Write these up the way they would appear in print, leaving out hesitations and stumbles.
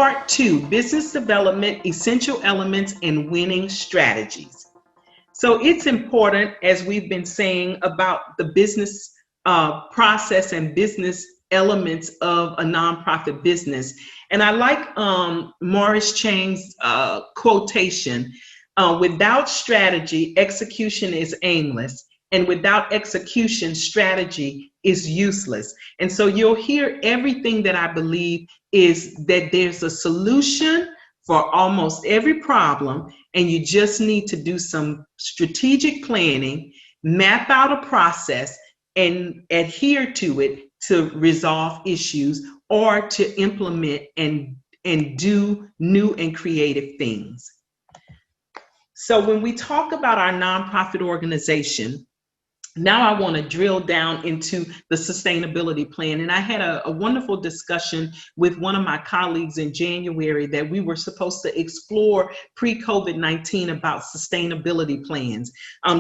Part 2, Business Development, Essential Elements and Winning Strategies. So it's important, as we've been saying, about the business process and business elements of a nonprofit business. And I like Morris Chang's quotation, without strategy, execution is aimless. And without execution, strategy is useless. And so you'll hear everything that I believe is that there's a solution for almost every problem, and you just need to do some strategic planning, map out a process, and adhere to it to resolve issues or to implement and do new and creative things. So when we talk about our nonprofit organization, now I want to drill down into the sustainability plan. And I had a wonderful discussion with one of my colleagues in January that we were supposed to explore pre-COVID-19 about sustainability plans.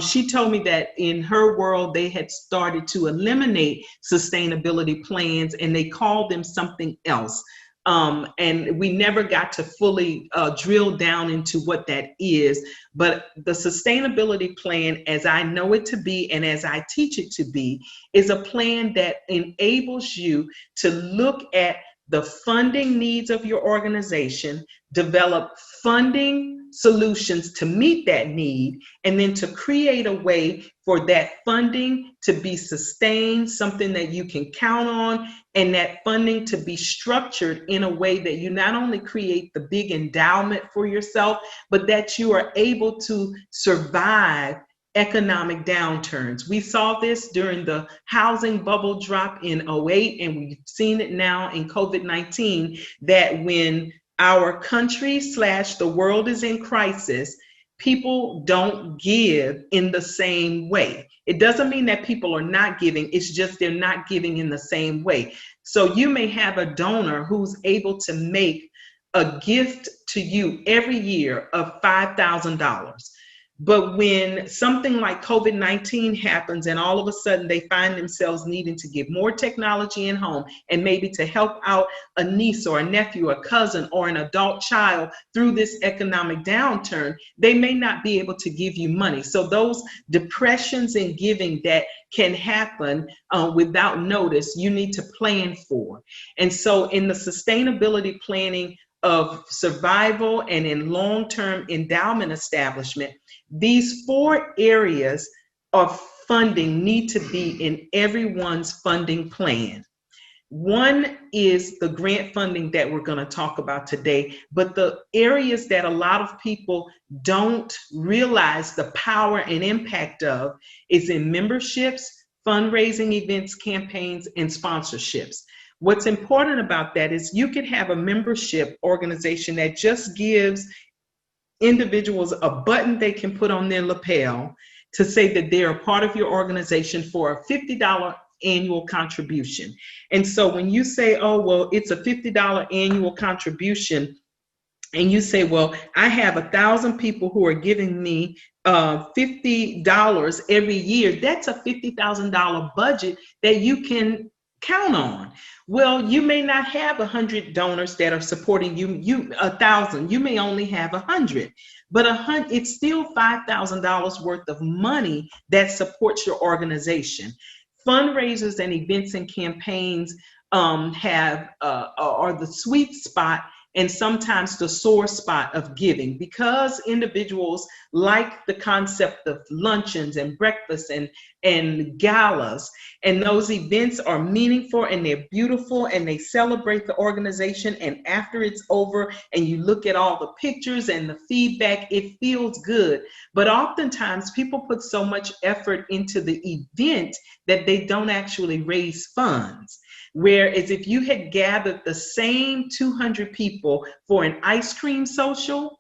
She told me that in her world, they had started to eliminate sustainability plans and they called them something else. And we never got to fully drill down into what that is. But the sustainability plan, as I know it to be and as I teach it to be, is a plan that enables you to look at the funding needs of your organization, develop funding solutions to meet that need, and then to create a way for that funding to be sustained, something that you can count on, and that funding to be structured in a way that you not only create the big endowment for yourself, but that you are able to survive economic downturns. We saw this during the housing bubble drop in 2008, and we've seen it now in COVID-19, that when our country / the world is in crisis, people don't give in the same way. It doesn't mean that people are not giving, it's just they're not giving in the same way. So you may have a donor who's able to make a gift to you every year of $5,000. But when something like COVID-19 happens and all of a sudden they find themselves needing to give more technology in home and maybe to help out a niece or a nephew, a cousin, or an adult child through this economic downturn, they may not be able to give you money. So those depressions in giving that can happen without notice, you need to plan for. And so in the sustainability planning of survival and in long-term endowment establishment, these 4 areas of funding need to be in everyone's funding plan. One is the grant funding that we're going to talk about today, but the areas that a lot of people don't realize the power and impact of is in memberships, fundraising events, campaigns, and sponsorships. What's important about that is you could have a membership organization that just gives individuals a button they can put on their lapel to say that they're a part of your organization for a $50 annual contribution. And so when you say, oh, well, it's a $50 annual contribution, and you say, well, I have 1,000 people who are giving me $50 every year, that's a $50,000 budget that you can count on. Well, you may not have 100 donors that are supporting you, 1,000, you may only have 100, but it's still $5,000 worth of money that supports your organization. Fundraisers and events and campaigns are the sweet spot and sometimes the sore spot of giving, because individuals like the concept of luncheons and breakfasts and galas, and those events are meaningful and they're beautiful and they celebrate the organization, and after it's over and you look at all the pictures and the feedback, it feels good. But oftentimes people put so much effort into the event that they don't actually raise funds. Whereas if you had gathered the same 200 people for an ice cream social,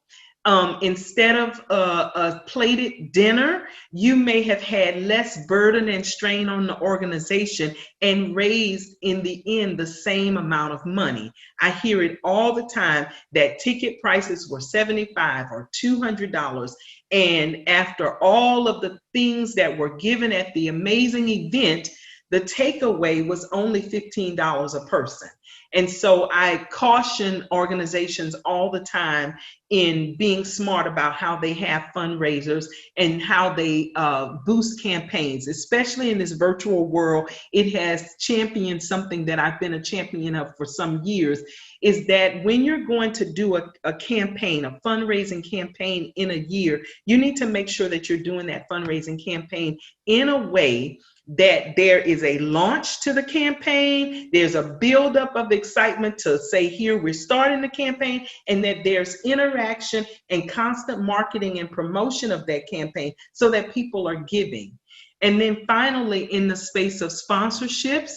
instead of a plated dinner, you may have had less burden and strain on the organization and raised in the end the same amount of money. I hear it all the time that ticket prices were $75 or $200. And after all of the things that were given at the amazing event, the takeaway was only $15 a person. And so I caution organizations all the time in being smart about how they have fundraisers and how they boost campaigns, especially in this virtual world. It has championed something that I've been a champion of for some years, is that when you're going to do a campaign, a fundraising campaign in a year, you need to make sure that you're doing that fundraising campaign in a way that there is a launch to the campaign, there's a buildup of excitement to say, here, we're starting the campaign, and that there's interaction and constant marketing and promotion of that campaign so that people are giving. And then finally, in the space of sponsorships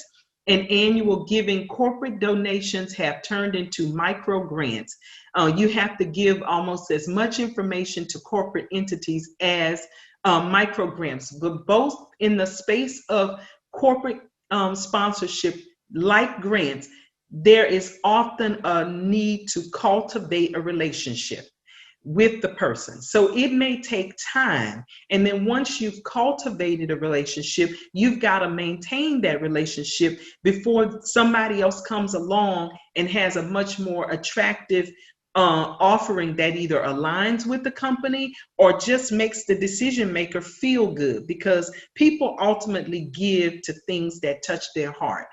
and annual giving, corporate donations have turned into micro grants. You have to give almost as much information to corporate entities as micro grants, but both in the space of corporate sponsorship, like grants, there is often a need to cultivate a relationship with the person. So it may take time. And then once you've cultivated a relationship, you've got to maintain that relationship before somebody else comes along and has a much more attractive offering that either aligns with the company or just makes the decision maker feel good, because people ultimately give to things that touch their heart.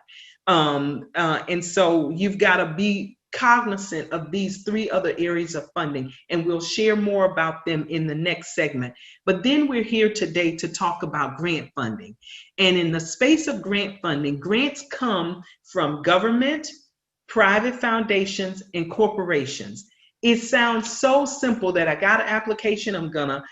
And so you've got to be cognizant of these three other areas of funding, and we'll share more about them in the next segment. But then we're here today to talk about grant funding. And in the space of grant funding, grants come from government, private foundations, and corporations. It sounds so simple that I got an application, I'm gonna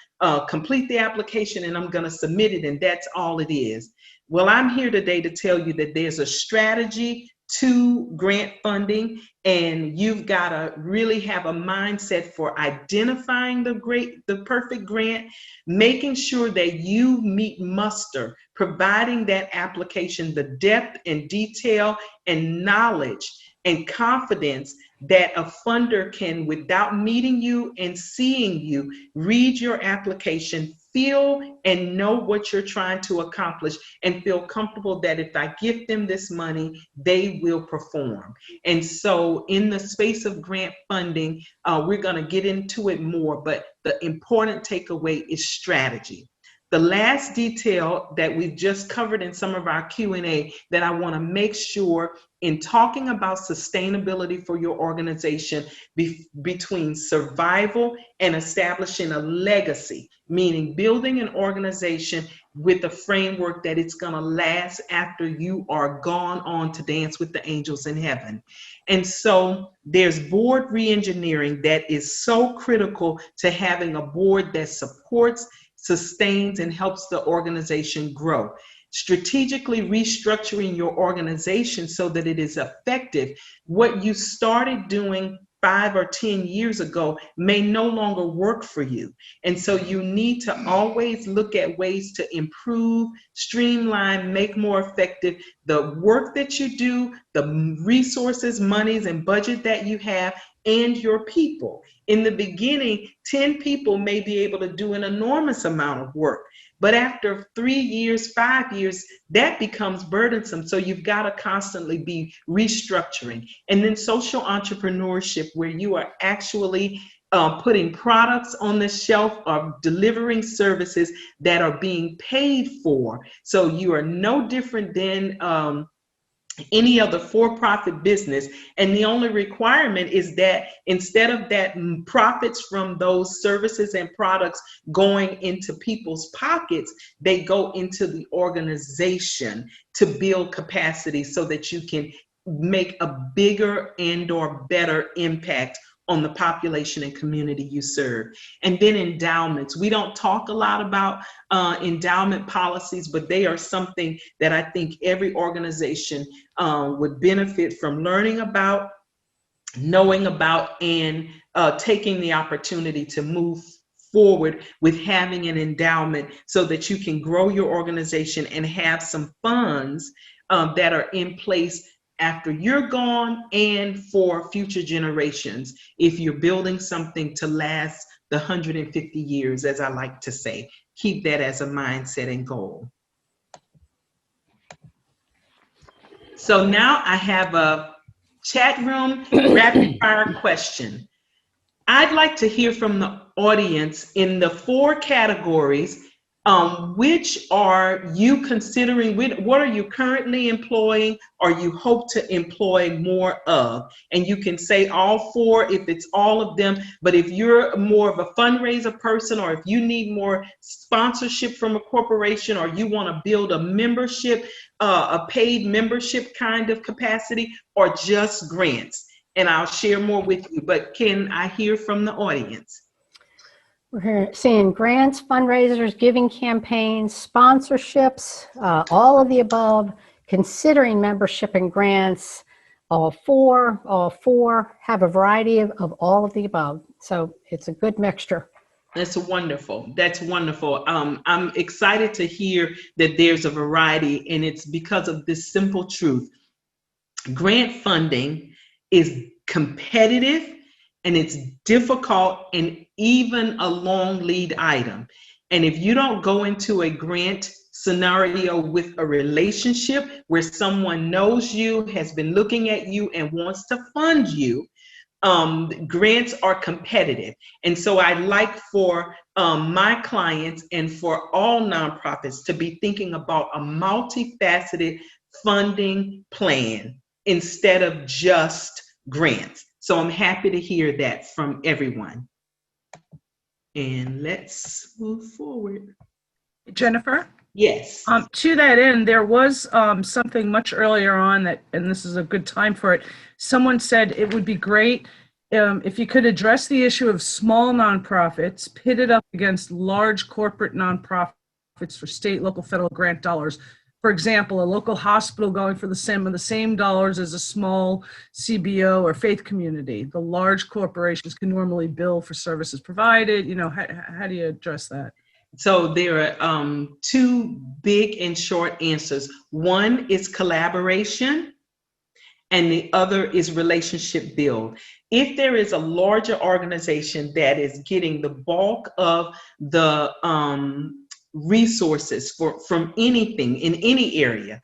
complete the application, and I'm gonna submit it, and that's all it is. Well, I'm here today to tell you that there's a strategy to grant funding, and you've got to really have a mindset for identifying the perfect grant, making sure that you meet muster, providing that application the depth and detail and knowledge and confidence that a funder can, without meeting you and seeing you, read your application, feel and know what you're trying to accomplish, and feel comfortable that if I give them this money, they will perform. And so in the space of grant funding, we're going to get into it more, but the important takeaway is strategy. The last detail that we've just covered in some of our Q&A that I want to make sure in talking about sustainability for your organization between survival and establishing a legacy, meaning building an organization with a framework that it's going to last after you are gone on to dance with the angels in heaven. And so there's board reengineering that is so critical to having a board that supports, sustains, and helps the organization grow. Strategically restructuring your organization so that it is effective. What you started doing 5 or 10 years ago may no longer work for you. And so you need to always look at ways to improve, streamline, make more effective the work that you do, the resources, monies, and budget that you have, and your people. In the beginning, 10 people may be able to do an enormous amount of work. But after 3 years, 5 years, that becomes burdensome. So you've got to constantly be restructuring. And then social entrepreneurship, where you are actually putting products on the shelf or delivering services that are being paid for. So you are no different than any other for-profit business, and the only requirement is that instead of that profits from those services and products going into people's pockets, they go into the organization to build capacity so that you can make a bigger and or better impact on the population and community you serve. And then endowments. We don't talk a lot about endowment policies, but they are something that I think every organization would benefit from learning about, knowing about, and taking the opportunity to move forward with having an endowment so that you can grow your organization and have some funds that are in place after you're gone and for future generations, if you're building something to last the 150 years, as I like to say. Keep that as a mindset and goal. So now I have a chat room rapid fire question. I'd like to hear from the audience in the 4 categories. Which are you considering? What are you currently employing or you hope to employ more of? And you can say all 4 if it's all of them. But if you're more of a fundraiser person, or if you need more sponsorship from a corporation, or you want to build a membership, a paid membership kind of capacity, or just grants. And I'll share more with you. But can I hear from the audience? We're seeing grants, fundraisers, giving campaigns, sponsorships, all of the above, considering membership and grants, all four, have a variety of all of the above. So it's a good mixture. That's wonderful. That's wonderful. I'm excited to hear that there's a variety, and it's because of this simple truth. Grant funding is competitive, and it's difficult, and even a long lead item. And if you don't go into a grant scenario with a relationship where someone knows you, has been looking at you, and wants to fund you, grants are competitive. And so I like for my clients and for all nonprofits to be thinking about a multifaceted funding plan instead of just grants. So I'm happy to hear that from everyone. And let's move forward. Jennifer? Yes. To that end, there was something much earlier on that, and this is a good time for it. Someone said it would be great if you could address the issue of small nonprofits pitted up against large corporate nonprofits for state, local, federal grant dollars. For example, a local hospital going for the same dollars as a small CBO or faith community. The large corporations can normally bill for services provided. You know, how do you address that? So there are 2 big and short answers. One is collaboration, and the other is relationship build. If there is a larger organization that is getting the bulk of the resources from anything in any area,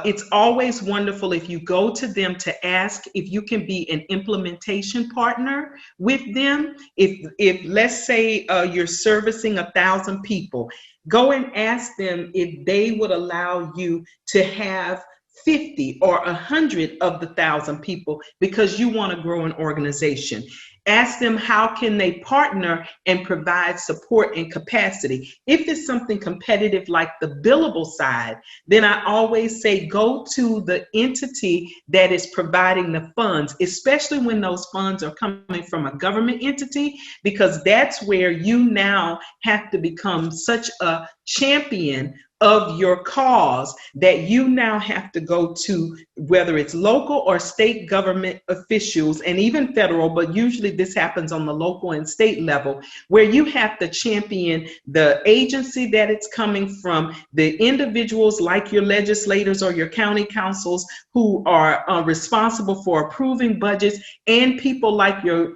it's always wonderful if you go to them to ask if you can be an implementation partner with them. If let's say you're servicing 1,000 people, go and ask them if they would allow you to have 50 or 100 of the 1,000 people because you want to grow an organization. Ask them how can they partner and provide support and capacity. If it's something competitive like the billable side, then I always say go to the entity that is providing the funds, especially when those funds are coming from a government entity, because that's where you now have to become such a champion of your cause that you now have to go to, whether it's local or state government officials and even federal, but usually this happens on the local and state level, where you have to champion the agency that it's coming from, the individuals like your legislators or your county councils who are responsible for approving budgets, and people like your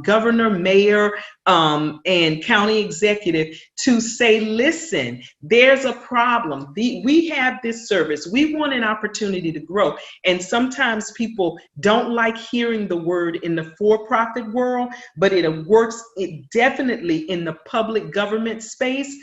governor, mayor, and county executive to say, listen, there's a problem. We have this service. We want an opportunity to grow. And sometimes people don't like hearing the word in the for-profit world, but it works definitely in the public government space.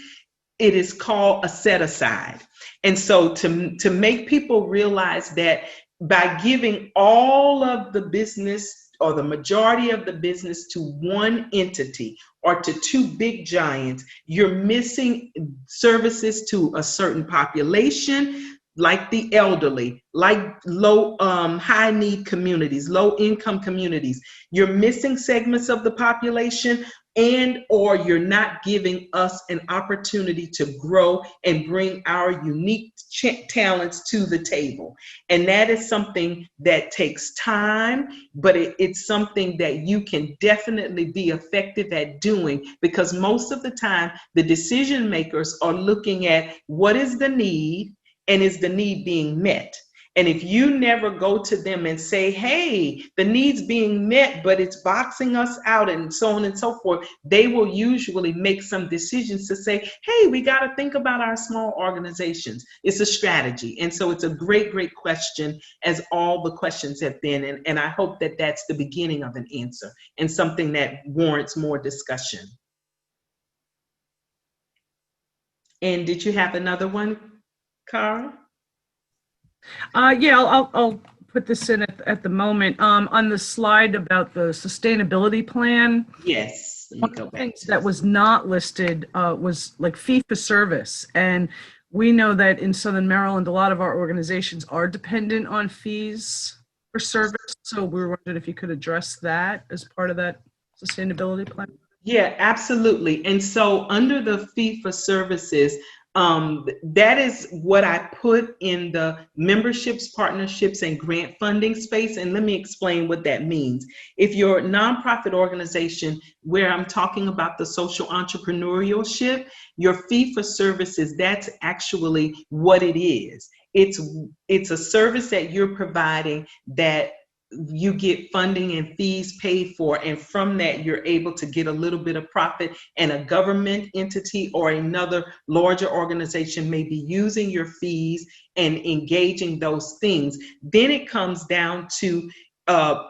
It is called a set-aside. And so to make people realize that by giving all of the business or the majority of the business to one entity or to 2 big giants, you're missing services to a certain population, like the elderly, like high need communities, low income communities. You're missing segments of the population, and or you're not giving us an opportunity to grow and bring our unique talents to the table. And that is something that takes time, but it's something that you can definitely be effective at doing, because most of the time the decision makers are looking at what is the need and is the need being met. And if you never go to them and say, hey, the need's being met, but it's boxing us out and so on and so forth, they will usually make some decisions to say, hey, we got to think about our small organizations. It's a strategy. And so it's a great, great question, as all the questions have been. And I hope that that's the beginning of an answer and something that warrants more discussion. And did you have another one, Cara? Yeah, I'll put this in at the moment. On the slide about the sustainability plan, Yes. Let one me of go the back things to that this. was not listed was like fee for service. And we know that in Southern Maryland, a lot of our organizations are dependent on fees for service. So we were wondering if you could address that as part of that sustainability plan. Yeah, absolutely. And so under the fee for services, that is what I put in the memberships, partnerships, and grant funding space. And let me explain what that means. If you're a nonprofit organization where I'm talking about the social entrepreneurship, your fee for services, that's actually what it is. It's a service that you're providing that you get funding and fees paid for, and from that you're able to get a little bit of profit, and a government entity or another larger organization may be using your fees and engaging those things. Then it comes down to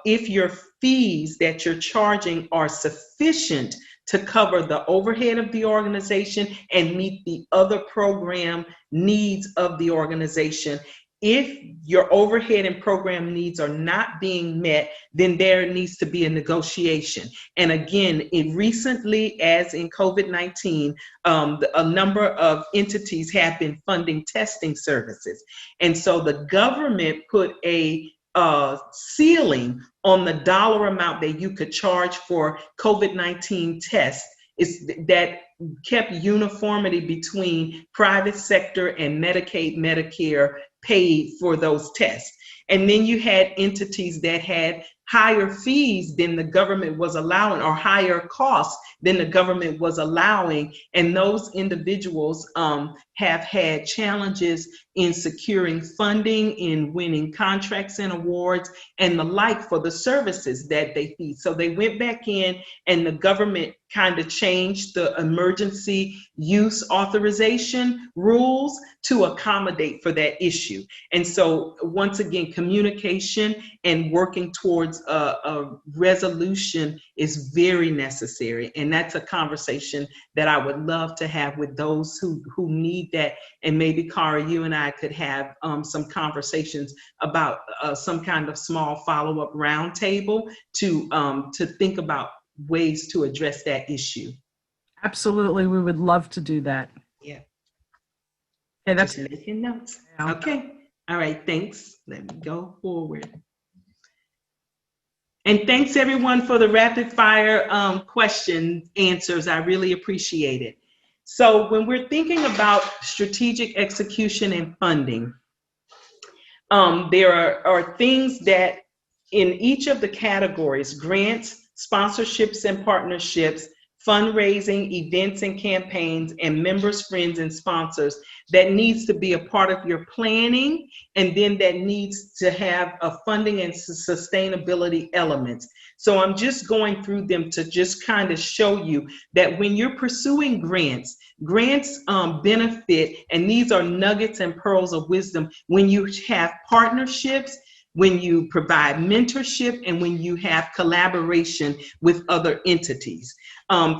if your fees that you're charging are sufficient to cover the overhead of the organization and meet the other program needs of the organization. If your overhead and program needs are not being met, then there needs to be a negotiation. And again, recently, as in COVID-19, a number of entities have been funding testing services. And so the government put a ceiling on the dollar amount that you could charge for COVID-19 tests. That kept uniformity between private sector and Medicaid, Medicare paid for those tests. And then you had entities that had higher fees than the government was allowing, or higher costs than the government was allowing. And those individuals have had challenges in securing funding, in winning contracts and awards, and the like for the services that they feed. So they went back in, and the government kind of changed the emergency use authorization rules to accommodate for that issue. And so once again, communication and working towards a resolution is very necessary. And that's a conversation that I would love to have with those who need that. And maybe, Cara, you and I could have some conversations about some kind of small follow-up roundtable to think about ways to address that issue. Absolutely, we would love to do that. Yeah. Okay, that's just making notes. Yeah. Okay. All right. Thanks. Let me go forward. And thanks everyone for the rapid fire question answers. I really appreciate it. So when we're thinking about strategic execution and funding, there are things that in each of the categories: grants, sponsorships and partnerships, fundraising, events and campaigns, and members, friends, and sponsors, that needs to be a part of your planning, and then that needs to have a funding and sustainability elements. So I'm just going through them to just kind of show you that when you're pursuing grants benefit, and these are nuggets and pearls of wisdom, when you have partnerships, when you provide mentorship, and when you have collaboration with other entities.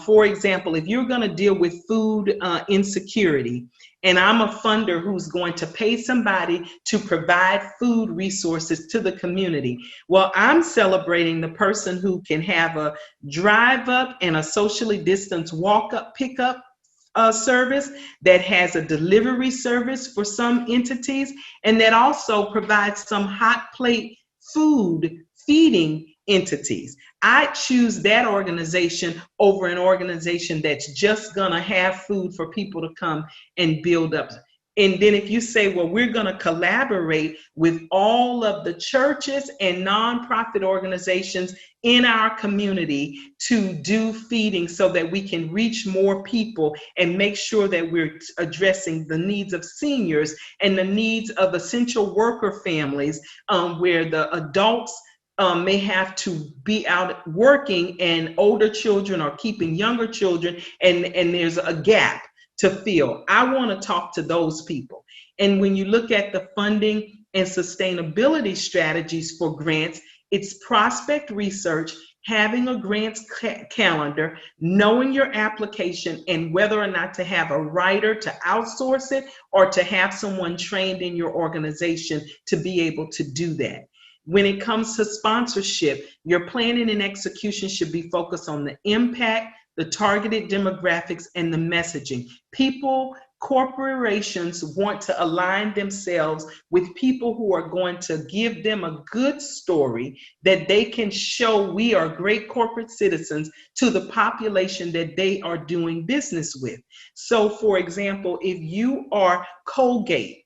For example, if you're going to deal with food insecurity, and I'm a funder who's going to pay somebody to provide food resources to the community, well, I'm celebrating the person who can have a drive up and a socially distanced walk up, pick up service, that has a delivery service for some entities, and that also provides some hot plate food feeding entities. I choose that organization over an organization that's just gonna have food for people to come and build up. And then if you say, well, we're going to collaborate with all of the churches and nonprofit organizations in our community to do feeding so that we can reach more people and make sure that we're addressing the needs of seniors and the needs of essential worker families, where the adults may have to be out working and older children are keeping younger children, and there's a gap to fill. I want to talk to those people. And when you look at the funding and sustainability strategies for grants, it's prospect research, having a grants calendar, knowing your application, and whether or not to have a writer to outsource it or to have someone trained in your organization to be able to do that. When it comes to sponsorship, your planning and execution should be focused on the impact, the targeted demographics, and the messaging. Corporations want to align themselves with people who are going to give them a good story that they can show we are great corporate citizens to the population that they are doing business with. So, for example, if you are Colgate,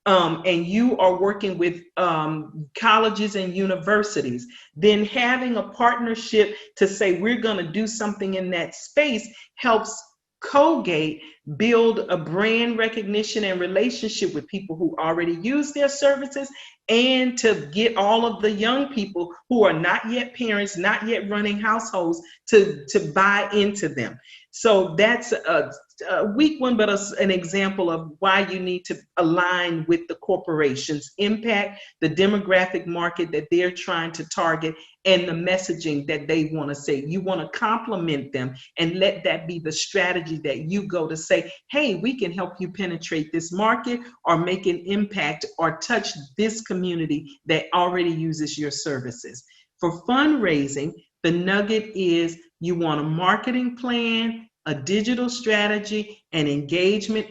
and you are working with colleges and universities, then having a partnership to say we're going to do something in that space helps Colgate build a brand recognition and relationship with people who already use their services, and to get all of the young people who are not yet parents, not yet running households, to buy into them. So that's a weak one, but an example of why you need to align with the corporation's impact, the demographic market that they're trying to target, and the messaging that they want to say. You want to complement them and let that be the strategy that you go to say, hey, we can help you penetrate this market or make an impact or touch this community that already uses your services. For fundraising, the nugget is you want a marketing plan, a digital strategy, and engagement.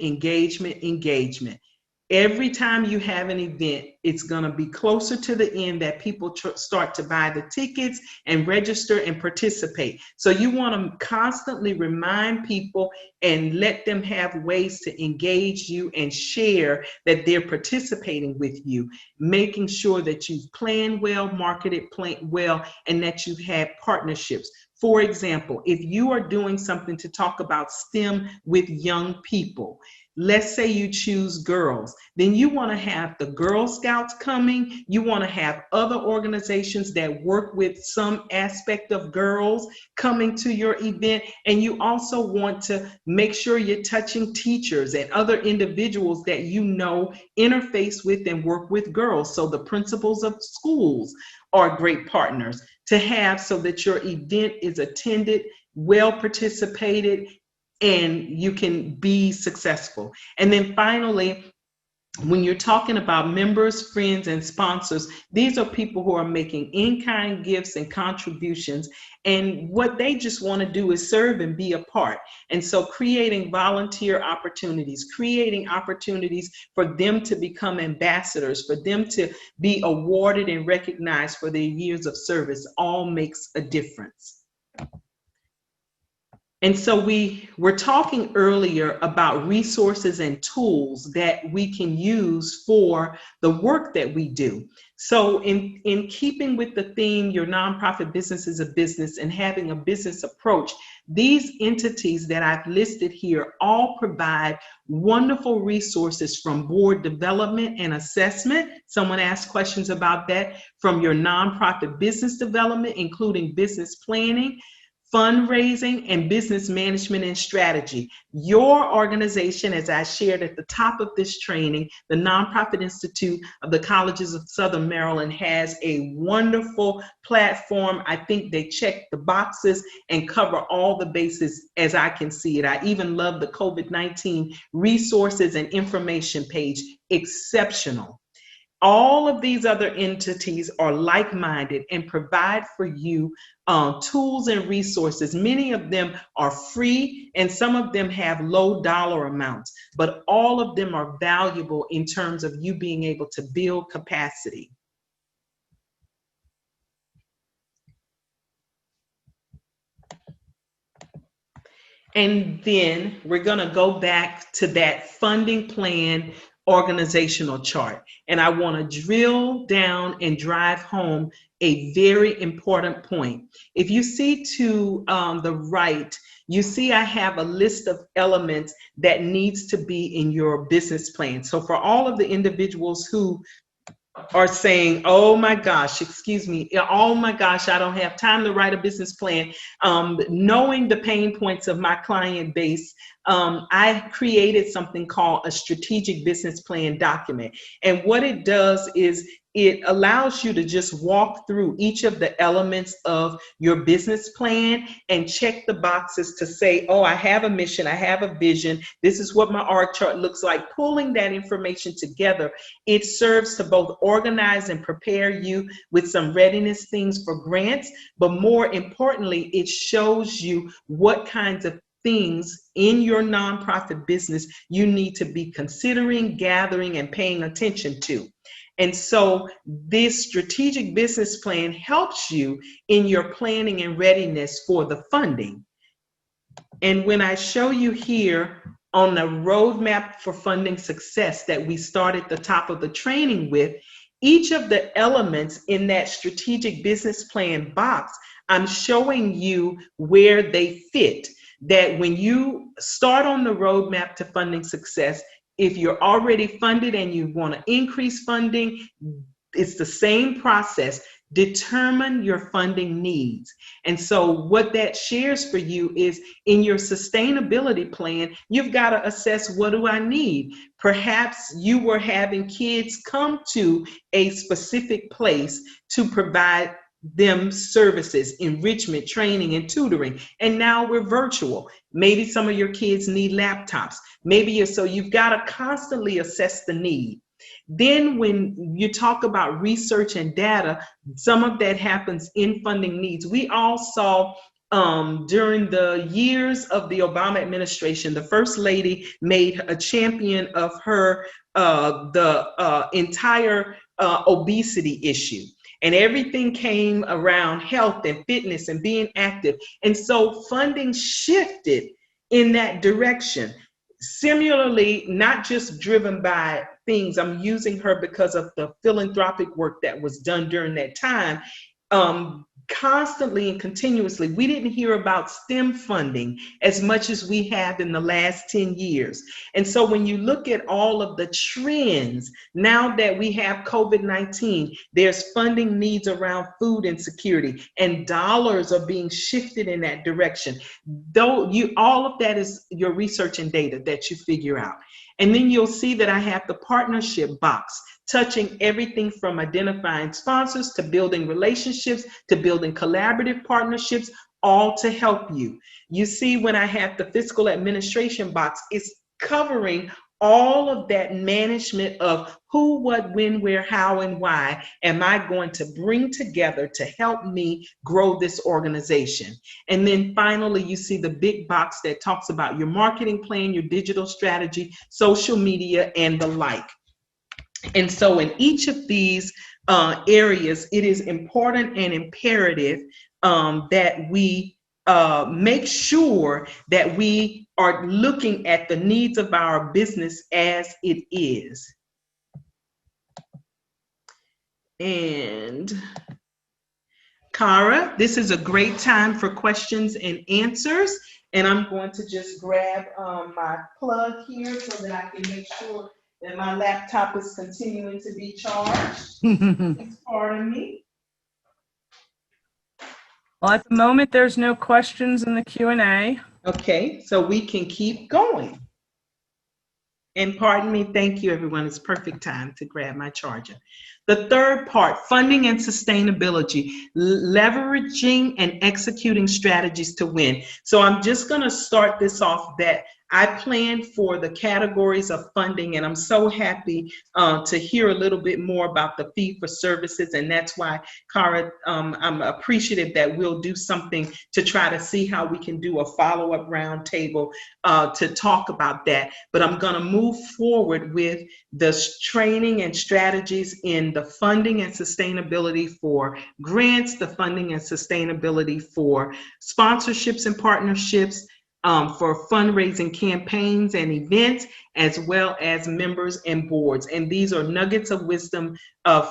Every time you have an event, it's going to be closer to the end that people start to buy the tickets and register and participate. So you want to constantly remind people and let them have ways to engage you and share that they're participating with you, making sure that you've planned well, marketed well, and that you've had partnerships. For example, if you are doing something to talk about STEM with young people, let's say you choose girls, then you want to have the Girl Scouts coming. You want to have other organizations that work with some aspect of girls coming to your event. And you also want to make sure you're touching teachers and other individuals that you know interface with and work with girls. So the principals of schools are great partners to have so that your event is attended, well participated, and you can be successful. And then finally, when you're talking about members, friends, and sponsors, these are people who are making in-kind gifts and contributions, and what they just want to do is serve and be a part. And so creating volunteer opportunities, creating opportunities for them to become ambassadors, for them to be awarded and recognized for their years of service, all makes a difference. And so we were talking earlier about resources and tools that we can use for the work that we do. So in keeping with the theme, your nonprofit business is a business, and having a business approach, these entities that I've listed here all provide wonderful resources from board development and assessment. Someone asked questions about that. From your nonprofit business development, including business planning, fundraising, and business management and strategy. Your organization, as I shared at the top of this training, the Nonprofit Institute of the Colleges of Southern Maryland has a wonderful platform. I think they check the boxes and cover all the bases as I can see it. I even love the COVID-19 resources and information page. Exceptional. All of these other entities are like-minded and provide for you tools and resources. Many of them are free and some of them have low dollar amounts, but all of them are valuable in terms of you being able to build capacity. And then we're going to go back to that funding plan organizational chart. And I want to drill down and drive home a very important point. If you see to the right, you see I have a list of elements that needs to be in your business plan. So for all of the individuals who are saying, oh my gosh, excuse me, oh my gosh, I don't have time to write a business plan. Knowing the pain points of my client base, I created something called a strategic business plan document. And what it does is it allows you to just walk through each of the elements of your business plan and check the boxes to say, oh, I have a mission, I have a vision, this is what my org chart looks like. Pulling that information together, it serves to both organize and prepare you with some readiness things for grants, but more importantly, it shows you what kinds of things in your nonprofit business you need to be considering, gathering, and paying attention to. And so this strategic business plan helps you in your planning and readiness for the funding. And when I show you here on the roadmap for funding success that we started the top of the training with, each of the elements in that strategic business plan box, I'm showing you where they fit. That when you start on the roadmap to funding success, if you're already funded and you want to increase funding, it's the same process. Determine your funding needs. And so what that shares for you is in your sustainability plan, you've got to assess, what do I need? Perhaps you were having kids come to a specific place to provide them services, enrichment, training, and tutoring. And now we're virtual. Maybe some of your kids need laptops. So you've got to constantly assess the need. Then when you talk about research and data, some of that happens in funding needs. We all saw during the years of the Obama administration, the First Lady made a champion of her, the entire obesity issue. And everything came around health and fitness and being active. And so funding shifted in that direction. Similarly, not just driven by things, I'm using her because of the philanthropic work that was done during that time. Constantly and continuously, we didn't hear about STEM funding as much as we have in the last 10 years. And so when you look at all of the trends, now that we have COVID-19, there's funding needs around food insecurity, and dollars are being shifted in that direction. All of that is your research and data that you figure out. And then you'll see that I have the partnership box, touching everything from identifying sponsors to building relationships to building collaborative partnerships, all to help you. You see, when I have the fiscal administration box, it's covering all of that management of who, what, when, where, how, and why am I going to bring together to help me grow this organization. And then finally, you see the big box that talks about your marketing plan, your digital strategy, social media, and the like. And so in each of these areas, it is important and imperative that we make sure that we are looking at the needs of our business as it is. And Cara, this is a great time for questions and answers. And I'm going to just grab my plug here so that I can make sure that my laptop is continuing to be charged. Please pardon me. Well, at the moment, there's no questions in the Q&A. Okay, so we can keep going. And pardon me, thank you everyone. It's perfect time to grab my charger. The third part, funding and sustainability, leveraging and executing strategies to win. So I'm just gonna start this off that I planned for the categories of funding, and I'm so happy to hear a little bit more about the fee for services, and that's why, Cara, I'm appreciative that we'll do something to try to see how we can do a follow-up roundtable to talk about that. But I'm gonna move forward with the training and strategies in the funding and sustainability for grants, the funding and sustainability for sponsorships and partnerships, for fundraising campaigns and events, as well as members and boards. And these are nuggets of wisdom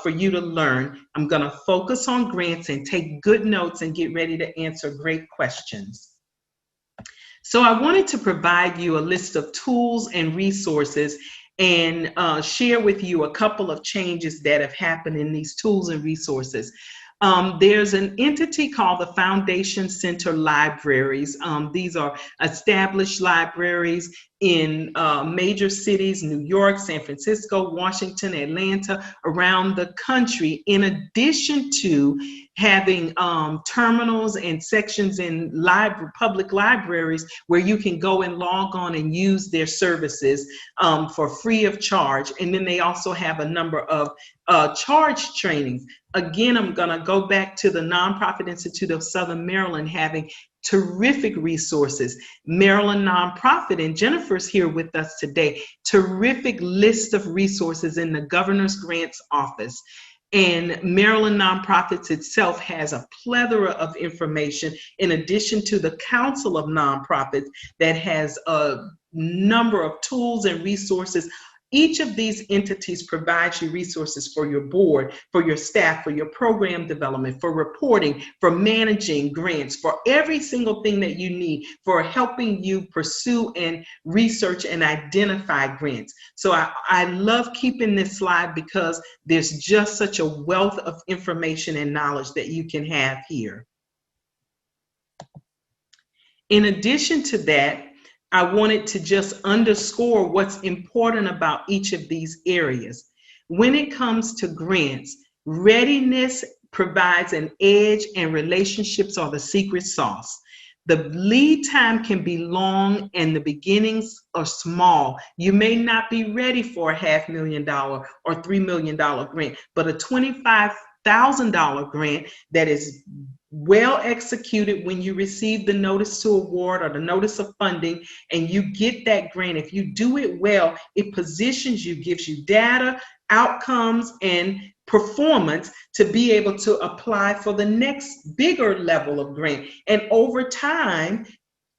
for you to learn. I'm going to focus on grants and take good notes and get ready to answer great questions. So I wanted to provide you a list of tools and resources and share with you a couple of changes that have happened in these tools and resources. There's an entity called the Foundation Center Libraries. These are established libraries in major cities, New York, San Francisco, Washington, Atlanta, around the country, in addition to having terminals and sections in public libraries where you can go and log on and use their services for free of charge. And then they also have a number of charge trainings. Again, I'm going to go back to the Nonprofit Institute of Southern Maryland having terrific resources. Maryland Nonprofit, and Jennifer's here with us today, terrific list of resources in the Governor's Grants Office. And Maryland Nonprofits itself has a plethora of information, in addition to the Council of Nonprofits that has a number of tools and resources. Each of these entities provides you resources for your board, for your staff, for your program development, for reporting, for managing grants, for every single thing that you need for helping you pursue and research and identify grants. So I love keeping this slide because there's just such a wealth of information and knowledge that you can have here. In addition to that, I wanted to just underscore what's important about each of these areas. When it comes to grants, readiness provides an edge and relationships are the secret sauce. The lead time can be long and the beginnings are small. You may not be ready for a $500,000 or $3 million grant, but a $25,000 grant that is well executed when you receive the notice to award or the notice of funding and you get that grant. If you do it well, it positions you, gives you data, outcomes, and performance to be able to apply for the next bigger level of grant. And over time,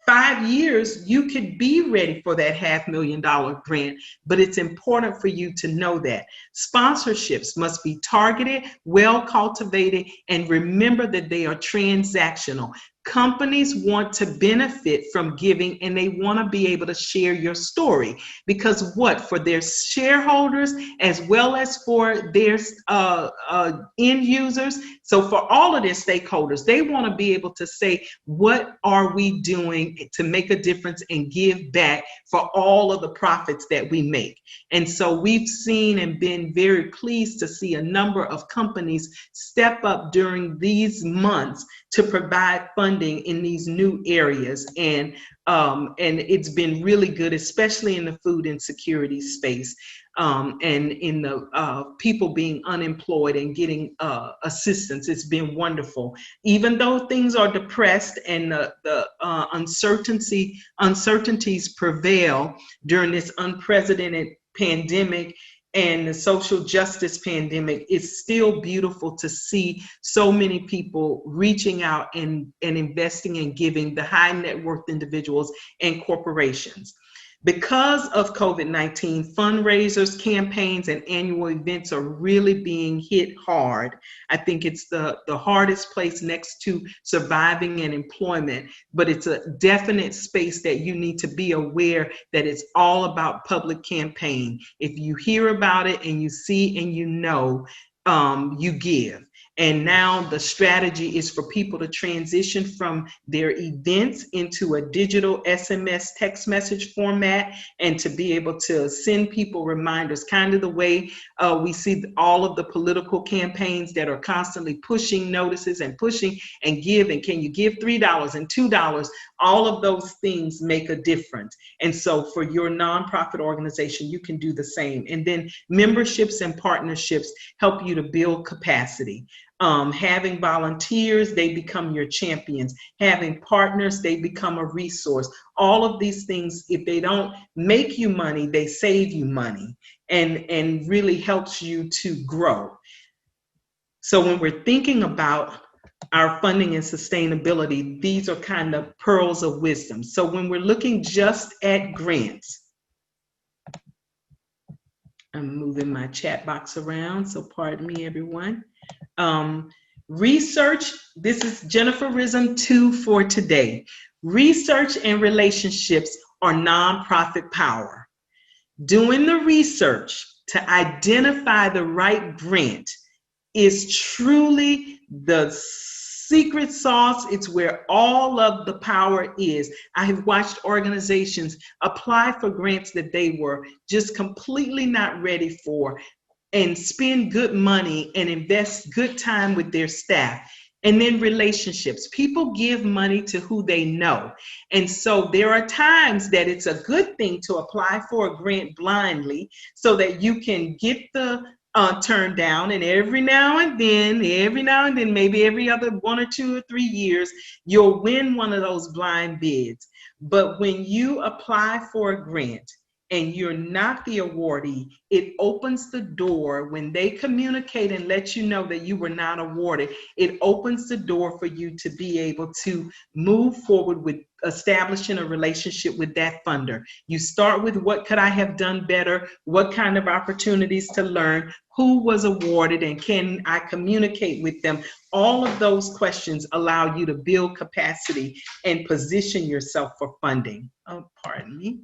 5 years, you could be ready for that $500,000 grant, but it's important for you to know that. Sponsorships must be targeted, well cultivated, and remember that they are transactional. Companies want to benefit from giving and they want to be able to share your story because for their shareholders as well as for their end users. So for all of their stakeholders, they want to be able to say, what are we doing to make a difference and give back for all of the profits that we make? And so we've seen and been very pleased to see a number of companies step up during these months to provide funding in these new areas. And it's been really good, especially in the food insecurity space and in the people being unemployed and getting assistance. It's been wonderful. Even though things are depressed and the uncertainties prevail during this unprecedented pandemic and the social justice pandemic, it's still beautiful to see so many people reaching out and investing and giving, the high net worth individuals and corporations. Because of COVID-19, fundraisers, campaigns, and annual events are really being hit hard. I think it's the hardest place next to surviving and employment, but it's a definite space that you need to be aware that it's all about public campaign. If you hear about it and you see and you know, you give. And now the strategy is for people to transition from their events into a digital SMS text message format and to be able to send people reminders, kind of the way we see all of the political campaigns that are constantly pushing notices and pushing and give, and can you give $3 and $2? All of those things make a difference. And so for your nonprofit organization, you can do the same. And then memberships and partnerships help you to build capacity. Having volunteers, they become your champions. Having partners, they become a resource. All of these things, if they don't make you money, they save you money and really helps you to grow. So when we're thinking about our funding and sustainability, these are kind of pearls of wisdom. So when we're looking just at grants, I'm moving my chat box around, so pardon me, everyone. Research, this is Jenniferism 2 for today. Research and relationships are nonprofit power. Doing the research to identify the right grant is truly the secret sauce. It's where all of the power is. I have watched organizations apply for grants that they were just completely not ready for, and spend good money and invest good time with their staff. And then relationships. People give money to who they know. And so there are times that it's a good thing to apply for a grant blindly so that you can get the turned down. And every now and then, maybe every other 1 or 2 or 3 years, you'll win one of those blind bids. But when you apply for a grant and you're not the awardee, it opens the door. When they communicate and let you know that you were not awarded, it opens the door for you to be able to move forward with establishing a relationship with that funder. You start with, what could I have done better? What kind of opportunities to learn? Who was awarded, and can I communicate with them? All of those questions allow you to build capacity and position yourself for funding. Oh, pardon me.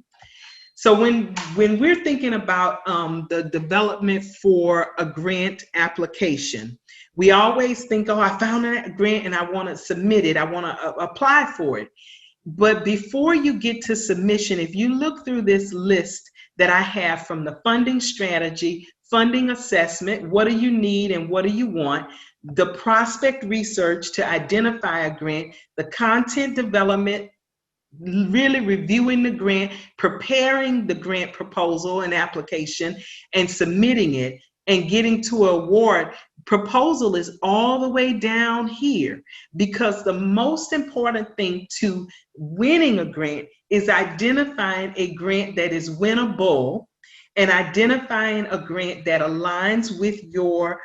So when we're thinking about the development for a grant application, we always think, oh, I found a grant and I want to submit it. I want to apply for it. But before you get to submission, if you look through this list that I have, from the funding strategy, funding assessment, what do you need and what do you want, the prospect research to identify a grant, the content development, really reviewing the grant, preparing the grant proposal and application, and submitting it, and getting to an award. Proposal is all the way down here, because the most important thing to winning a grant is identifying a grant that is winnable, and identifying a grant that aligns with your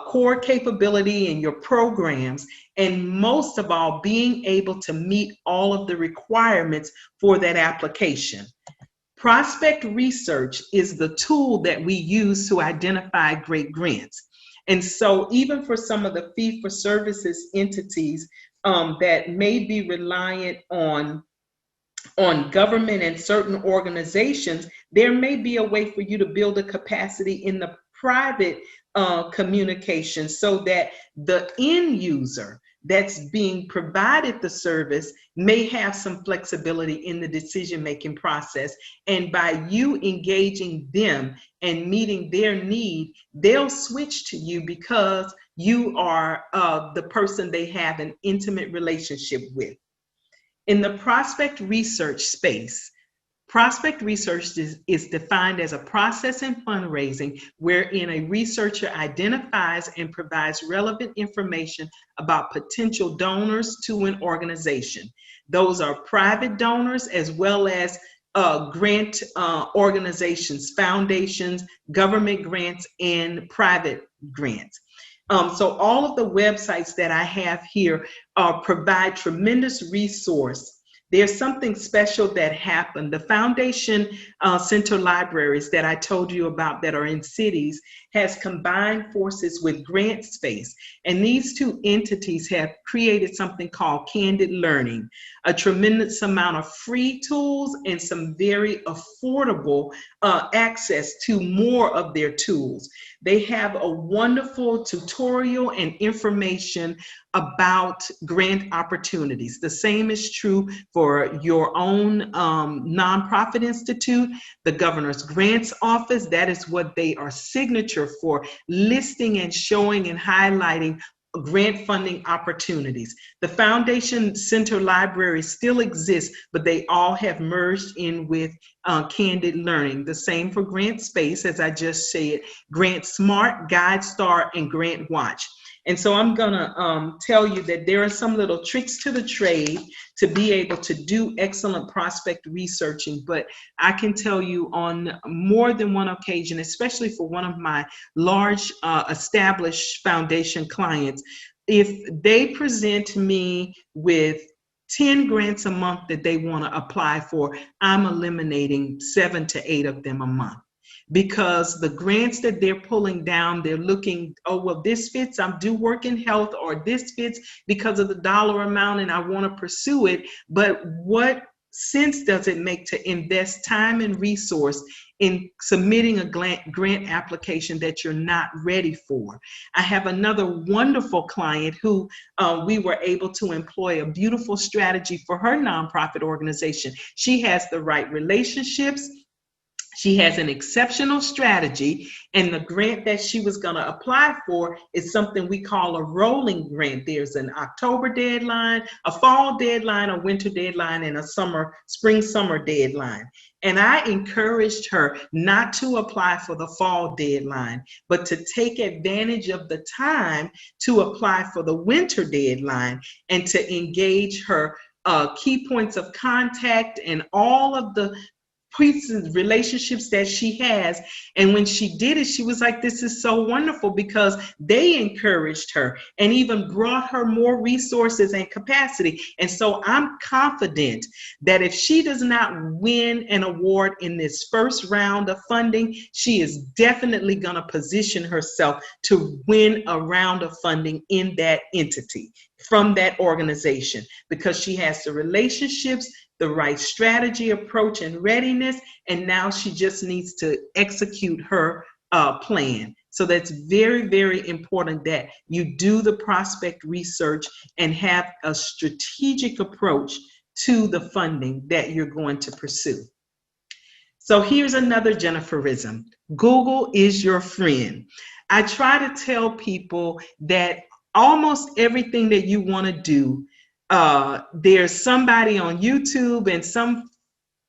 core capability and your programs, and most of all, being able to meet all of the requirements for that application. Prospect research is the tool that we use to identify great grants. And so even for some of the fee-for-services entities that may be reliant on government and certain organizations, there may be a way for you to build a capacity in the private communication, so that the end user that's being provided the service may have some flexibility in the decision-making process. And by you engaging them and meeting their need, they'll switch to you because you are the person they have an intimate relationship with. In the prospect research space, prospect research is defined as a process in fundraising wherein a researcher identifies and provides relevant information about potential donors to an organization. Those are private donors as well as grant organizations, foundations, government grants, and private grants. So all of the websites that I have here provide tremendous resource. There's something special that happened. The Foundation Center Libraries that I told you about that are in cities has combined forces with Grant Space. And these two entities have created something called Candid Learning, a tremendous amount of free tools and some very affordable access to more of their tools. They have a wonderful tutorial and information about grant opportunities. The same is true for your own nonprofit institute, the Governor's Grants Office. That is what they are signature for, listing and showing and highlighting grant funding opportunities. The Foundation Center Library still exists, but they all have merged in with Candid Learning. The same for Grant Space, as I just said, Grant Smart, GuideStar, and Grant Watch. And so I'm gonna tell you that there are some little tricks to the trade to be able to do excellent prospect researching, but I can tell you on more than one occasion, especially for one of my large established foundation clients, if they present me with 10 grants a month that they want to apply for, I'm eliminating 7 to 8 of them a month. Because the grants that they're pulling down, they're looking, oh, well, this fits, I'm do work in health, or this fits because of the dollar amount and I want to pursue it. But what sense does it make to invest time and resource in submitting a grant application that you're not ready for? I have another wonderful client who we were able to employ a beautiful strategy for her nonprofit organization. She has the right relationships. She has an exceptional strategy, and the grant that she was going to apply for is something we call a rolling grant. There's an October deadline, a fall deadline, a winter deadline, and a spring-summer deadline. And I encouraged her not to apply for the fall deadline, but to take advantage of the time to apply for the winter deadline and to engage her key points of contact and all of the relationships that she has. And when she did it, she was like, this is so wonderful, because they encouraged her and even brought her more resources and capacity. And so I'm confident that if she does not win an award in this first round of funding, she is definitely going to position herself to win a round of funding in that entity from that organization, because she has the relationships, the right strategy, approach, and readiness, and now she just needs to execute her plan. So that's very, very important that you do the prospect research and have a strategic approach to the funding that you're going to pursue. So here's another Jenniferism. Google is your friend. I try to tell people that almost everything that you want to do, there's somebody on YouTube and some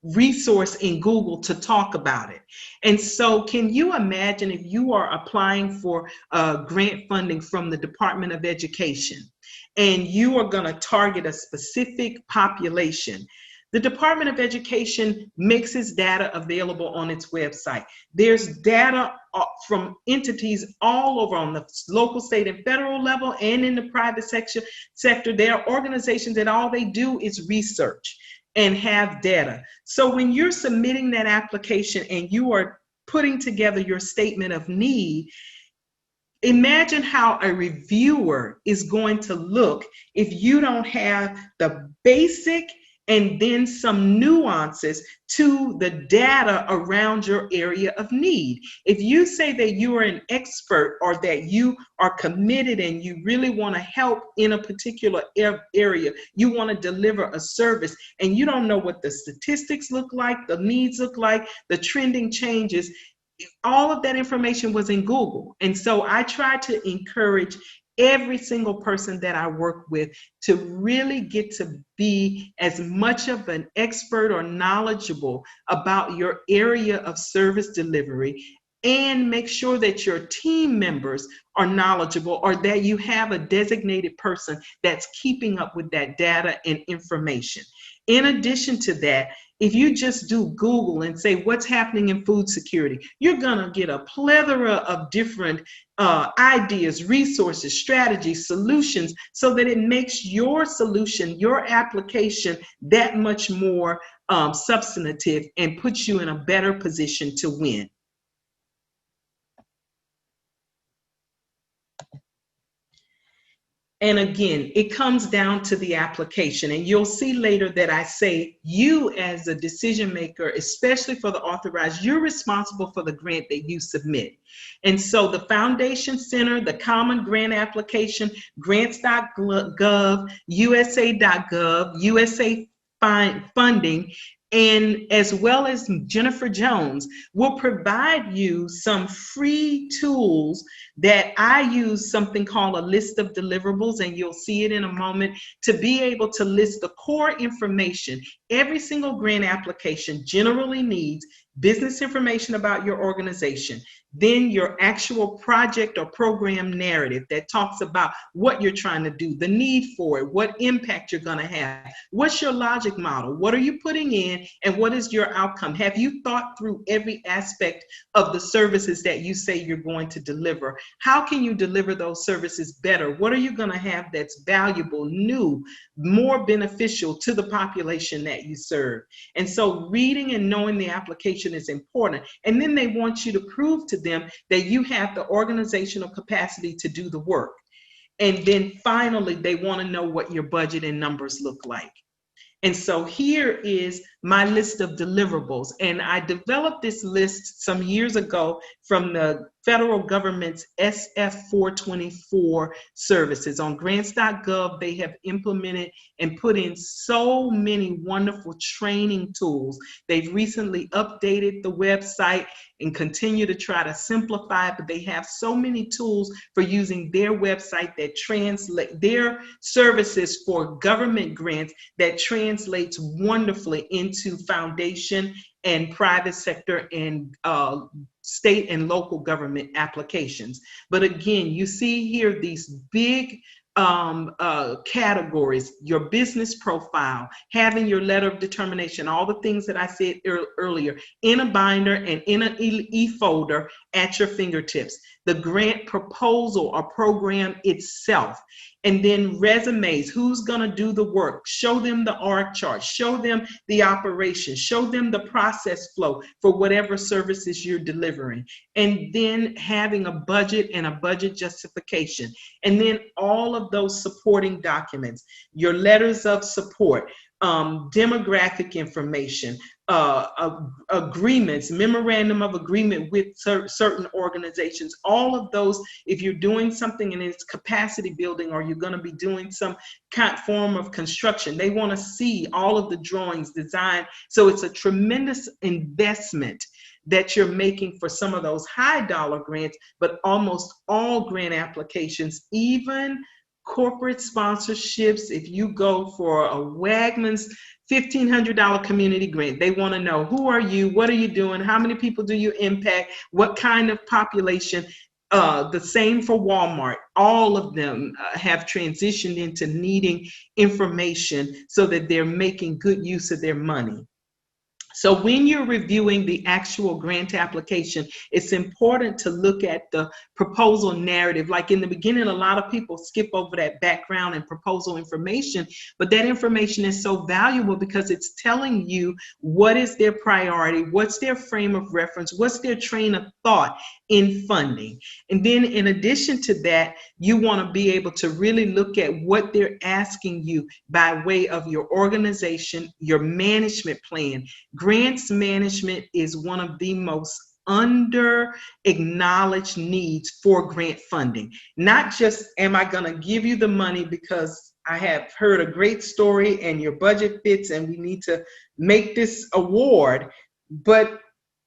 resource in Google to talk about it. And so can you imagine if you are applying for grant funding from the Department of Education and you are going to target a specific population? The Department of Education makes its data available on its website. There's data from entities all over on the local, state, and federal level, and in the private sector. There are organizations that all they do is research and have data. So when you're submitting that application and you are putting together your statement of need, imagine how a reviewer is going to look if you don't have the basic and then some nuances to the data around your area of need. If you say that you are an expert or that you are committed and you really want to help in a particular area, you want to deliver a service, and you don't know what the statistics look like, the needs look like, the trending changes, all of that information was in Google. And so I try to encourage every single person that I work with to really get to be as much of an expert or knowledgeable about your area of service delivery, and make sure that your team members are knowledgeable, or that you have a designated person that's keeping up with that data and information. In addition to that, if you just do Google and say what's happening in food security, you're gonna get a plethora of different ideas, resources, strategies, solutions, so that it makes your solution, your application, that much more substantive and puts you in a better position to win. And again, it comes down to the application. And you'll see later that I say you as a decision maker, especially for the authorized, you're responsible for the grant that you submit. And so the Foundation Center, the Common Grant Application, grants.gov, USA.gov, USA Funding, and as well as Jennifer Jones will provide you some free tools that I use, something called a list of deliverables, and you'll see it in a moment, to be able to list the core information. Every single grant application generally needs business information about your organization, Then your actual project or program narrative that talks about what you're trying to do, the need for it, what impact you're going to have. What's your logic model? What are you putting in and what is your outcome? Have you thought through every aspect of the services that you say you're going to deliver? How can you deliver those services better? What are you going to have that's valuable, new, more beneficial to the population that you serve? And so reading and knowing the application is important. And then they want you to prove to them that you have the organizational capacity to do the work. And then finally, they want to know what your budget and numbers look like. And so here is my list of deliverables. And I developed this list some years ago from the federal government's SF 424 services. On grants.gov, they have implemented and put in so many wonderful training tools. They've recently updated the website and continue to try to simplify it, but they have so many tools for using their website that translate their services for government grants that translates wonderfully into foundation and private sector and state and local government applications. But again, you see here these big categories: your business profile, having your letter of determination, all the things that I said earlier, in a binder and in an e-folder at your fingertips, the grant proposal or program itself, and then resumes, who's going to do the work, show them the org chart, show them the operation, show them the process flow for whatever services you're delivering, and then having a budget and a budget justification, and then all of those supporting documents, your letters of support, demographic information, agreements, memorandum of agreement with certain organizations, all of those. If you're doing something and it's capacity building, or you're going to be doing some form of construction, they want to see all of the drawings, design. So it's a tremendous investment that you're making for some of those high dollar grants, but almost all grant applications, even corporate sponsorships, if you go for a Wegmans $1,500 community grant, they want to know, who are you? What are you doing? How many people do you impact? What kind of population? The same for Walmart. All of them have transitioned into needing information so that they're making good use of their money. So when you're reviewing the actual grant application, it's important to look at the proposal narrative. Like in the beginning, a lot of people skip over that background and proposal information, but that information is so valuable because it's telling you what is their priority, what's their frame of reference, what's their train of thought in funding. And then in addition to that, you want to be able to really look at what they're asking you by way of your organization, your management plan. Grants management is one of the most under acknowledged needs for grant funding. Not just, am I going to give you the money because I have heard a great story and your budget fits and we need to make this award, but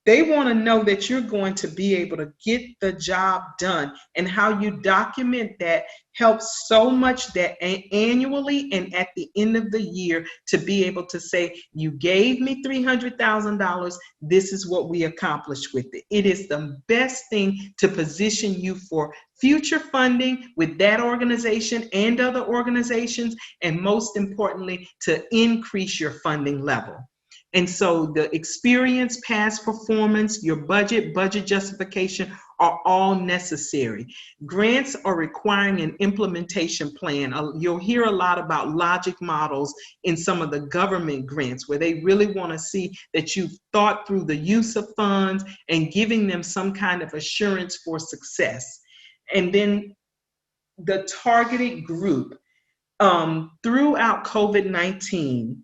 they want to know that you're going to be able to get the job done, and how you document that helps so much that annually and at the end of the year to be able to say, you gave me $300,000, this is what we accomplished with it. It is the best thing to position you for future funding with that organization and other organizations, and most importantly, to increase your funding level. And so the experience, past performance, your budget justification are all necessary. Grants are requiring an implementation plan. You'll hear a lot about logic models in some of the government grants, where they really want to see that you've thought through the use of funds and giving them some kind of assurance for success. And then the targeted group. Throughout COVID-19,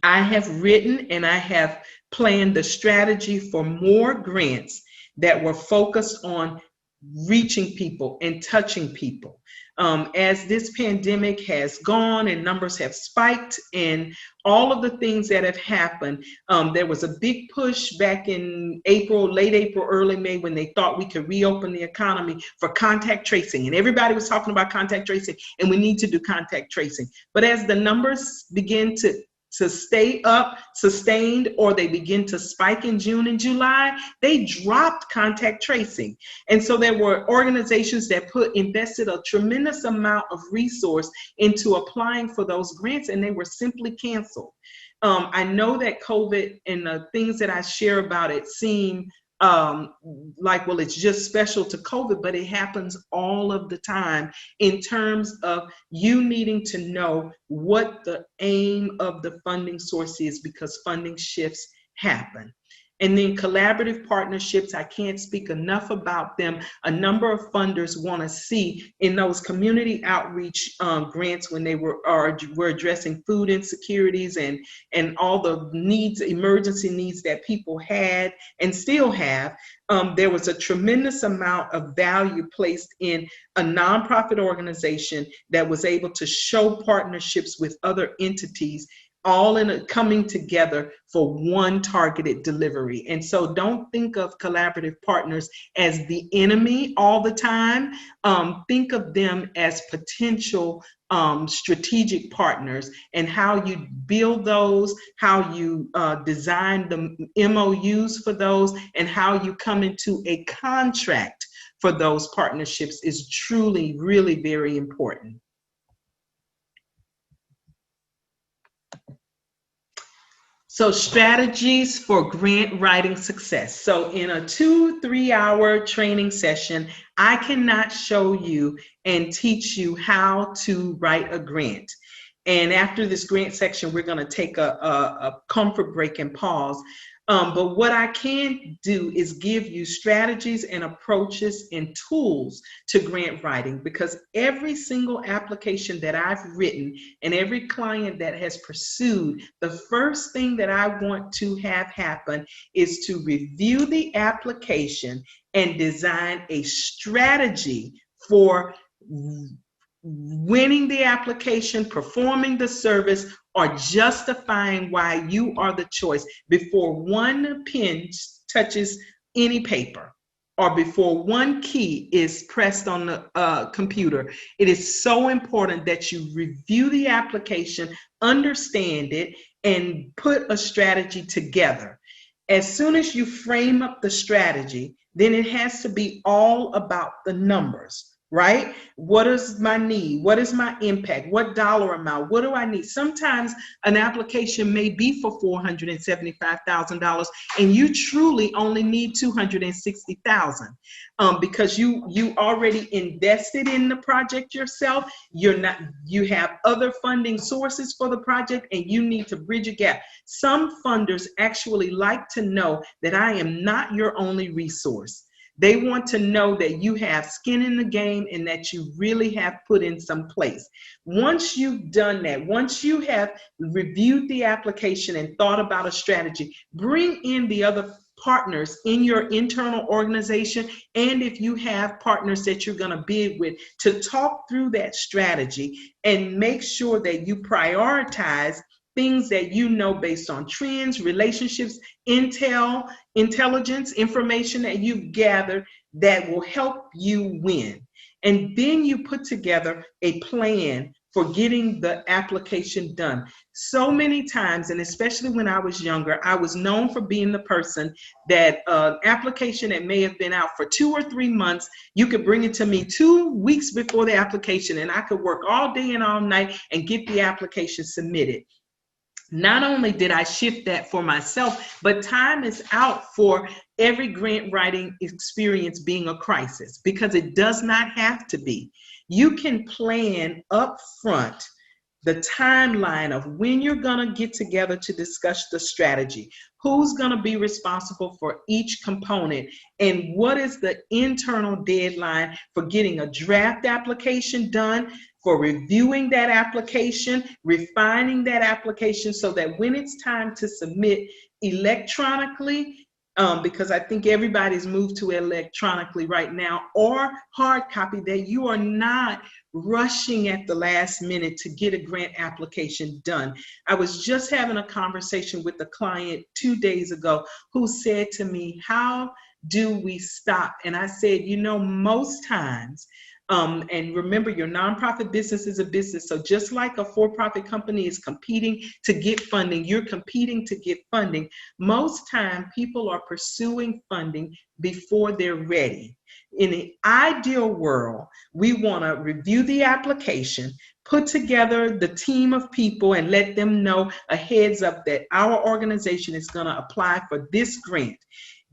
I have written and I have planned the strategy for more grants that were focused on reaching people and touching people. As this pandemic has gone and numbers have spiked and all of the things that have happened, there was a big push back in April, late April, early May, when they thought we could reopen the economy for contact tracing. And everybody was talking about contact tracing, and we need to do contact tracing. But as the numbers begin to to stay up, sustained, or they begin to spike in June and July, they dropped contact tracing. And so there were organizations that invested a tremendous amount of resource into applying for those grants, and they were simply canceled. I know that COVID and the things that I share about it seem like, well, it's just special to COVID, but it happens all of the time in terms of you needing to know what the aim of the funding source is, because funding shifts happen. And then collaborative partnerships, I can't speak enough about them. A number of funders want to see in those community outreach grants when they were addressing food insecurities and all the needs, emergency needs that people had and still have. There was a tremendous amount of value placed in a nonprofit organization that was able to show partnerships with other entities, all coming together for one targeted delivery. And so don't think of collaborative partners as the enemy all the time. Think of them as potential strategic partners, and how you build those, how you design the MOUs for those, and how you come into a contract for those partnerships is truly, really very important. So strategies for grant writing success. So in a 2-3 hour training session, I cannot show you and teach you how to write a grant. And after this grant section, we're going to take a comfort break and pause. But what I can do is give you strategies and approaches and tools to grant writing, because every single application that I've written and every client that has pursued, the first thing that I want to have happen is to review the application and design a strategy for winning the application, performing the service, or justifying why you are the choice before one pen touches any paper or before one key is pressed on the computer. It is so important that you review the application, understand it, and put a strategy together. As soon as you frame up the strategy, then it has to be all about the numbers. Right? What is my need? What is my impact? What dollar amount? What do I need? Sometimes an application may be for $475,000 and you truly only need $260,000 because you already invested in the project yourself. You have other funding sources for the project and you need to bridge a gap. Some funders actually like to know that I am not your only resource. They want to know that you have skin in the game and that you really have put in some place. Once you've done that, once you have reviewed the application and thought about a strategy, bring in the other partners in your internal organization, and if you have partners that you're going to bid with, to talk through that strategy and make sure that you prioritize things that you know based on trends, relationships, intelligence, information that you've gathered that will help you win. And then you put together a plan for getting the application done. So many times, and especially when I was younger, I was known for being the person that application that may have been out for 2 or 3 months, you could bring it to me 2 weeks before the application, and I could work all day and all night and get the application submitted. Not only did I shift that for myself, but time is out for every grant writing experience being a crisis, because it does not have to be. You can plan up front the timeline of when you're going to get together to discuss the strategy, who's going to be responsible for each component, and what is the internal deadline for getting a draft application done, for reviewing that application, refining that application so that when it's time to submit electronically, because I think everybody's moved to electronically right now, or hard copy, that you are not rushing at the last minute to get a grant application done. I was just having a conversation with a client 2 days ago who said to me, how do we stop? And I said, most times And remember, your nonprofit business is a business. So just like a for-profit company is competing to get funding, you're competing to get funding. Most time people are pursuing funding before they're ready. In the ideal world, we want to review the application, put together the team of people, and let them know a heads up that our organization is going to apply for this grant.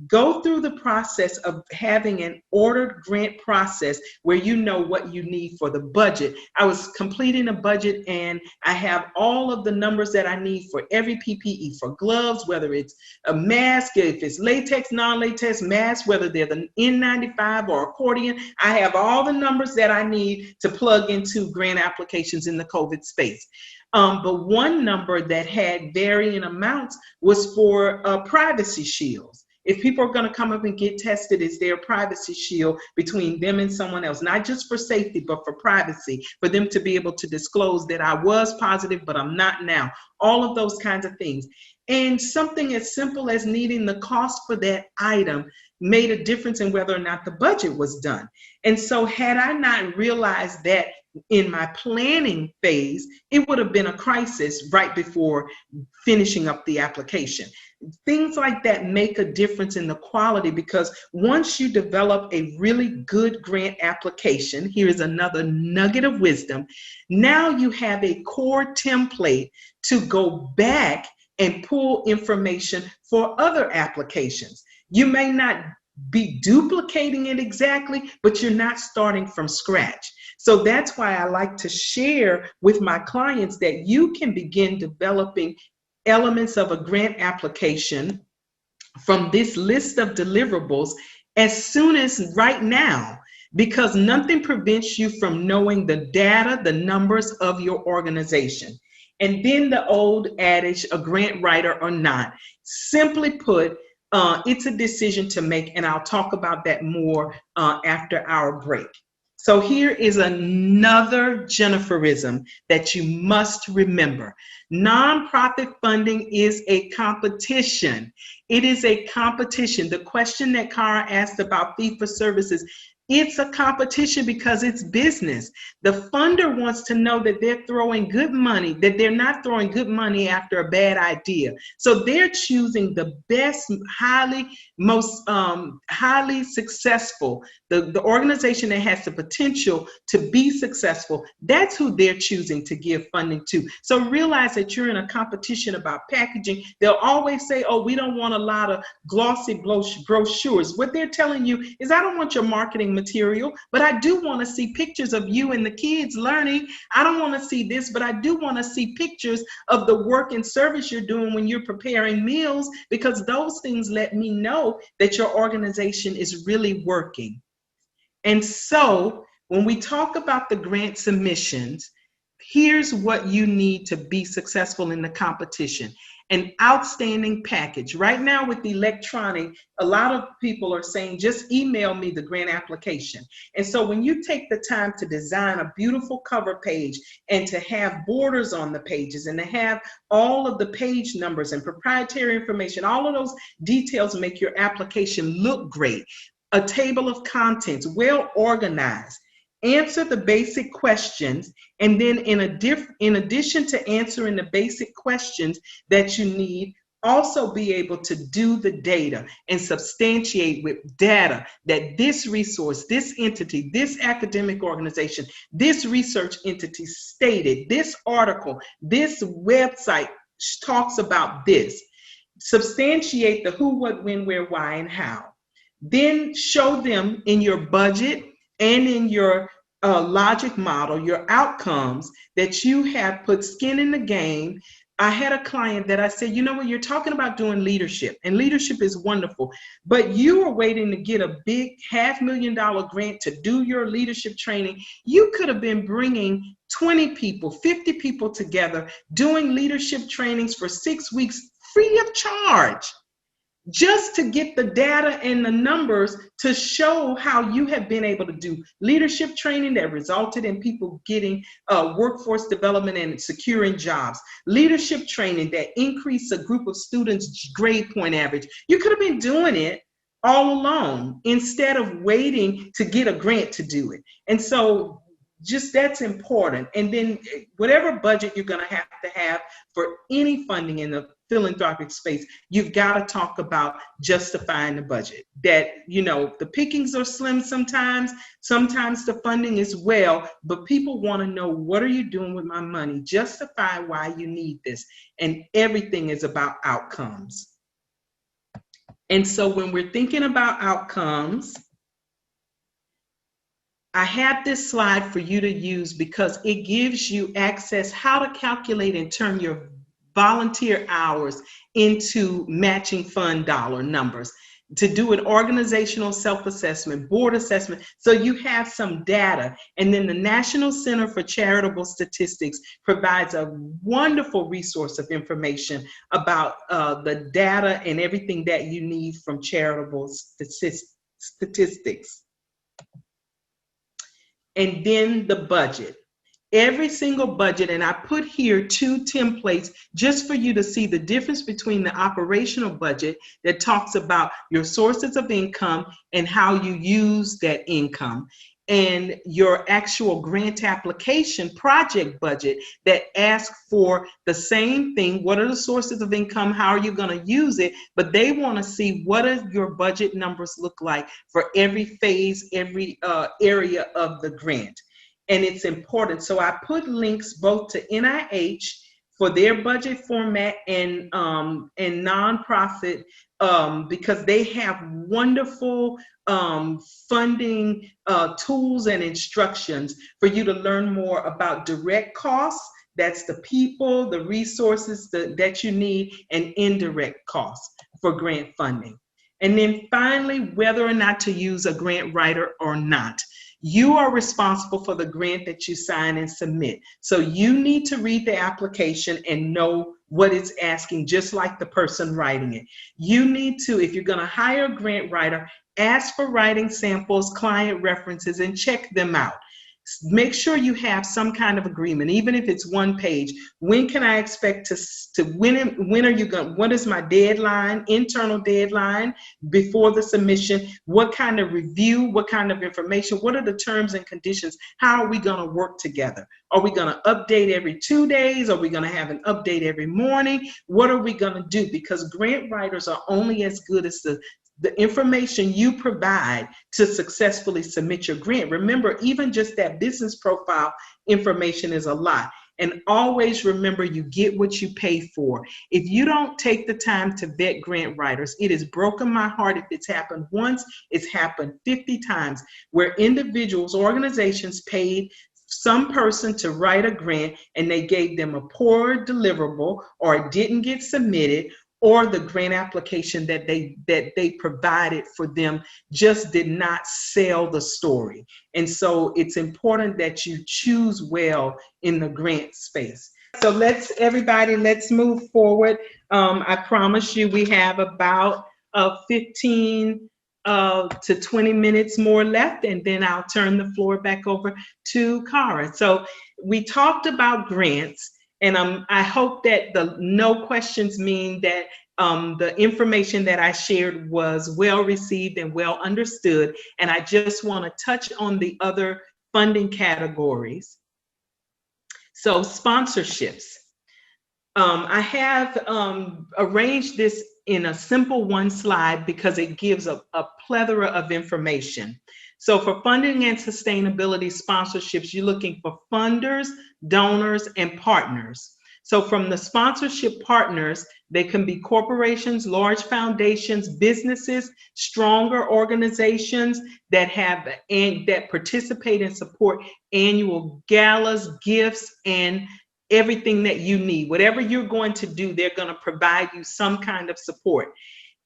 Go through the process of having an ordered grant process where you know what you need for the budget. I was completing a budget and I have all of the numbers that I need for every PPE, for gloves, whether it's a mask, if it's latex, non-latex mask, whether they're the N95 or accordion. I have all the numbers that I need to plug into grant applications in the COVID space. But one number that had varying amounts was for privacy shields. If people are going to come up and get tested, is there a privacy shield between them and someone else? Not just for safety, but for privacy, for them to be able to disclose that I was positive, but I'm not now. All of those kinds of things. And something as simple as needing the cost for that item made a difference in whether or not the budget was done. And so had I not realized that in my planning phase, it would have been a crisis right before finishing up the application. Things like that make a difference in the quality, because once you develop a really good grant application, here is another nugget of wisdom. Now you have a core template to go back and pull information for other applications. You may not be duplicating it exactly, but you're not starting from scratch. So that's why I like to share with my clients that you can begin developing elements of a grant application from this list of deliverables as soon as right now, because nothing prevents you from knowing the data, the numbers of your organization. And then the old adage, a grant writer or not, simply put, it's a decision to make, and I'll talk about that more after our break. So here is another Jenniferism that you must remember. Nonprofit funding is a competition. It is a competition. The question that Cara asked about fee-for-services, it's a competition because it's business. The funder wants to know that they're throwing good money, that they're not throwing good money after a bad idea. So they're choosing the best, most highly successful, the organization that has the potential to be successful. That's who they're choosing to give funding to. So realize that you're in a competition about packaging. They'll always say, oh, we don't want a lot of glossy brochures. What they're telling you is, I don't want your marketing material, but I do want to see pictures of you and the kids learning. I don't want to see this, but I do want to see pictures of the work and service you're doing when you're preparing meals, because those things let me know that your organization is really working. And so when we talk about the grant submissions, here's what you need to be successful in the competition. An outstanding package. Right now with the electronic, a lot of people are saying, just email me the grant application. And so when you take the time to design a beautiful cover page and to have borders on the pages and to have all of the page numbers and proprietary information, all of those details make your application look great. A table of contents, well organized. Answer the basic questions, and then in addition to answering the basic questions that you need, also be able to do the data and substantiate with data that this resource, this entity, this academic organization, this research entity stated, this article, this website talks about this. Substantiate the who, what, when, where, why, and how. Then show them in your budget and in your logic model, your outcomes, that you have put skin in the game. I had a client that I said, you know what, you're talking about doing leadership, and leadership is wonderful, but you are waiting to get a big $500,000 grant to do your leadership training. You could have been bringing 20 people, 50 people together, doing leadership trainings for 6 weeks free of charge, just to get the data and the numbers to show how you have been able to do leadership training that resulted in people getting workforce development and securing jobs. Leadership training that increased a group of students' grade point average. You could have been doing it all alone instead of waiting to get a grant to do it. And so just that's important. And then whatever budget you're going to have for any funding in the philanthropic space, you've got to talk about justifying the budget. That, the pickings are slim sometimes the funding is well, but people want to know, what are you doing with my money? Justify why you need this. And everything is about outcomes. And so when we're thinking about outcomes, I have this slide for you to use because it gives you access how to calculate and turn your volunteer hours into matching fund dollar numbers, to do an organizational self-assessment, board assessment, so you have some data. And then the National Center for Charitable Statistics provides a wonderful resource of information about the data and everything that you need from charitable statistics. And then the budget. Every single budget, and I put here 2 templates just for you to see the difference between the operational budget that talks about your sources of income and how you use that income, and your actual grant application project budget that asks for the same thing. What are the sources of income? How are you going to use it? But they want to see, what does your budget numbers look like for every phase, every area of the grant. And it's important. So I put links both to NIH for their budget format and nonprofit, because they have wonderful funding tools and instructions for you to learn more about direct costs. That's the people, the resources that you need, and indirect costs for grant funding. And then finally, whether or not to use a grant writer or not. You are responsible for the grant that you sign and submit. So you need to read the application and know what it's asking, just like the person writing it. You need to, if you're going to hire a grant writer, ask for writing samples, client references, and check them out. Make sure you have some kind of agreement, even if it's 1 page. When can I expect when are you going, what is my deadline, internal deadline before the submission? What kind of review, what kind of information, what are the terms and conditions? How are we going to work together? Are we going to update every 2 days? Are we going to have an update every morning? What are we going to do? Because grant writers are only as good as the information you provide to successfully submit your grant. Remember, even just that business profile information is a lot. And always remember, you get what you pay for. If you don't take the time to vet grant writers, it has broken my heart. If it's happened once, it's happened 50 times, where individuals, organizations paid some person to write a grant and they gave them a poor deliverable, or it didn't get submitted, or the grant application that they provided for them just did not sell the story. And so it's important that you choose well in the grant space. So let's move forward. I promise you we have about 15 to 20 minutes more left, and then I'll turn the floor back over to Cara. So we talked about grants. And I hope that the no questions mean that the information that I shared was well received and well understood. And I just want to touch on the other funding categories. So sponsorships. I have arranged this in a simple 1 slide because it gives a plethora of information. So for funding and sustainability sponsorships, you're looking for funders, donors, and partners. So from the sponsorship partners, they can be corporations, large foundations, businesses, stronger organizations that have and that participate and support annual galas, gifts, and everything that you need. Whatever you're going to do, they're going to provide you some kind of support.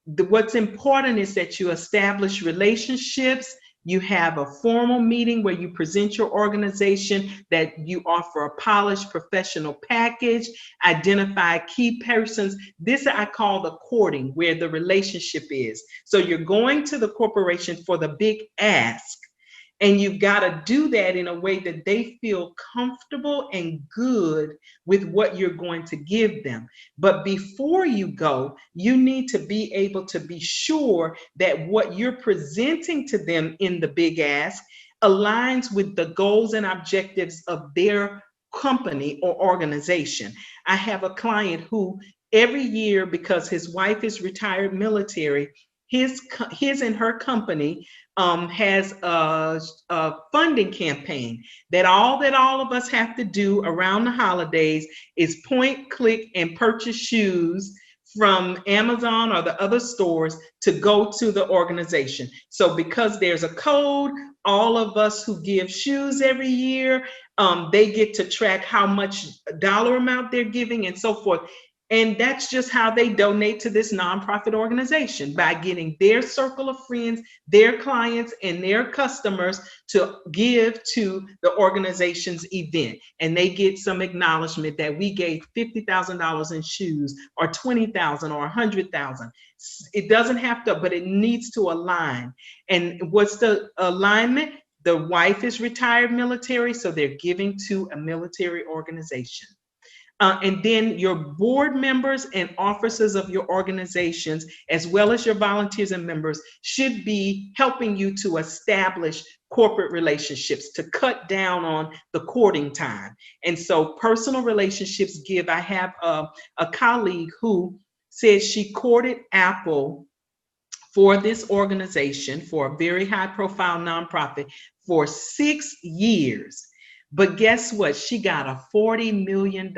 What's important is that you establish relationships. You have a formal meeting where you present your organization, that you offer a polished professional package, identify key persons. This I call the courting, where the relationship is. So you're going to the corporation for the big ask. And you've got to do that in a way that they feel comfortable and good with what you're going to give them. But before you go, you need to be able to be sure that what you're presenting to them in the big ask aligns with the goals and objectives of their company or organization. I have a client who every year, because his wife is retired military, his and her company has a funding campaign that all of us have to do around the holidays is point, click, and purchase shoes from Amazon or the other stores to go to the organization. So because there's a code, all of us who give shoes every year, they get to track how much dollar amount they're giving and so forth. And that's just how they donate to this nonprofit organization, by getting their circle of friends, their clients, and their customers to give to the organization's event. And they get some acknowledgement that we gave $50,000 in shoes, or 20,000 or 100,000. It doesn't have to, but it needs to align. And what's the alignment? The wife is retired military, so they're giving to a military organization. And then your board members and officers of your organizations, as well as your volunteers and members, should be helping you to establish corporate relationships, to cut down on the courting time. And so personal relationships give. I have a colleague who says she courted Apple for this organization, for a very high profile nonprofit, for 6 years. But guess what? She got a $40 million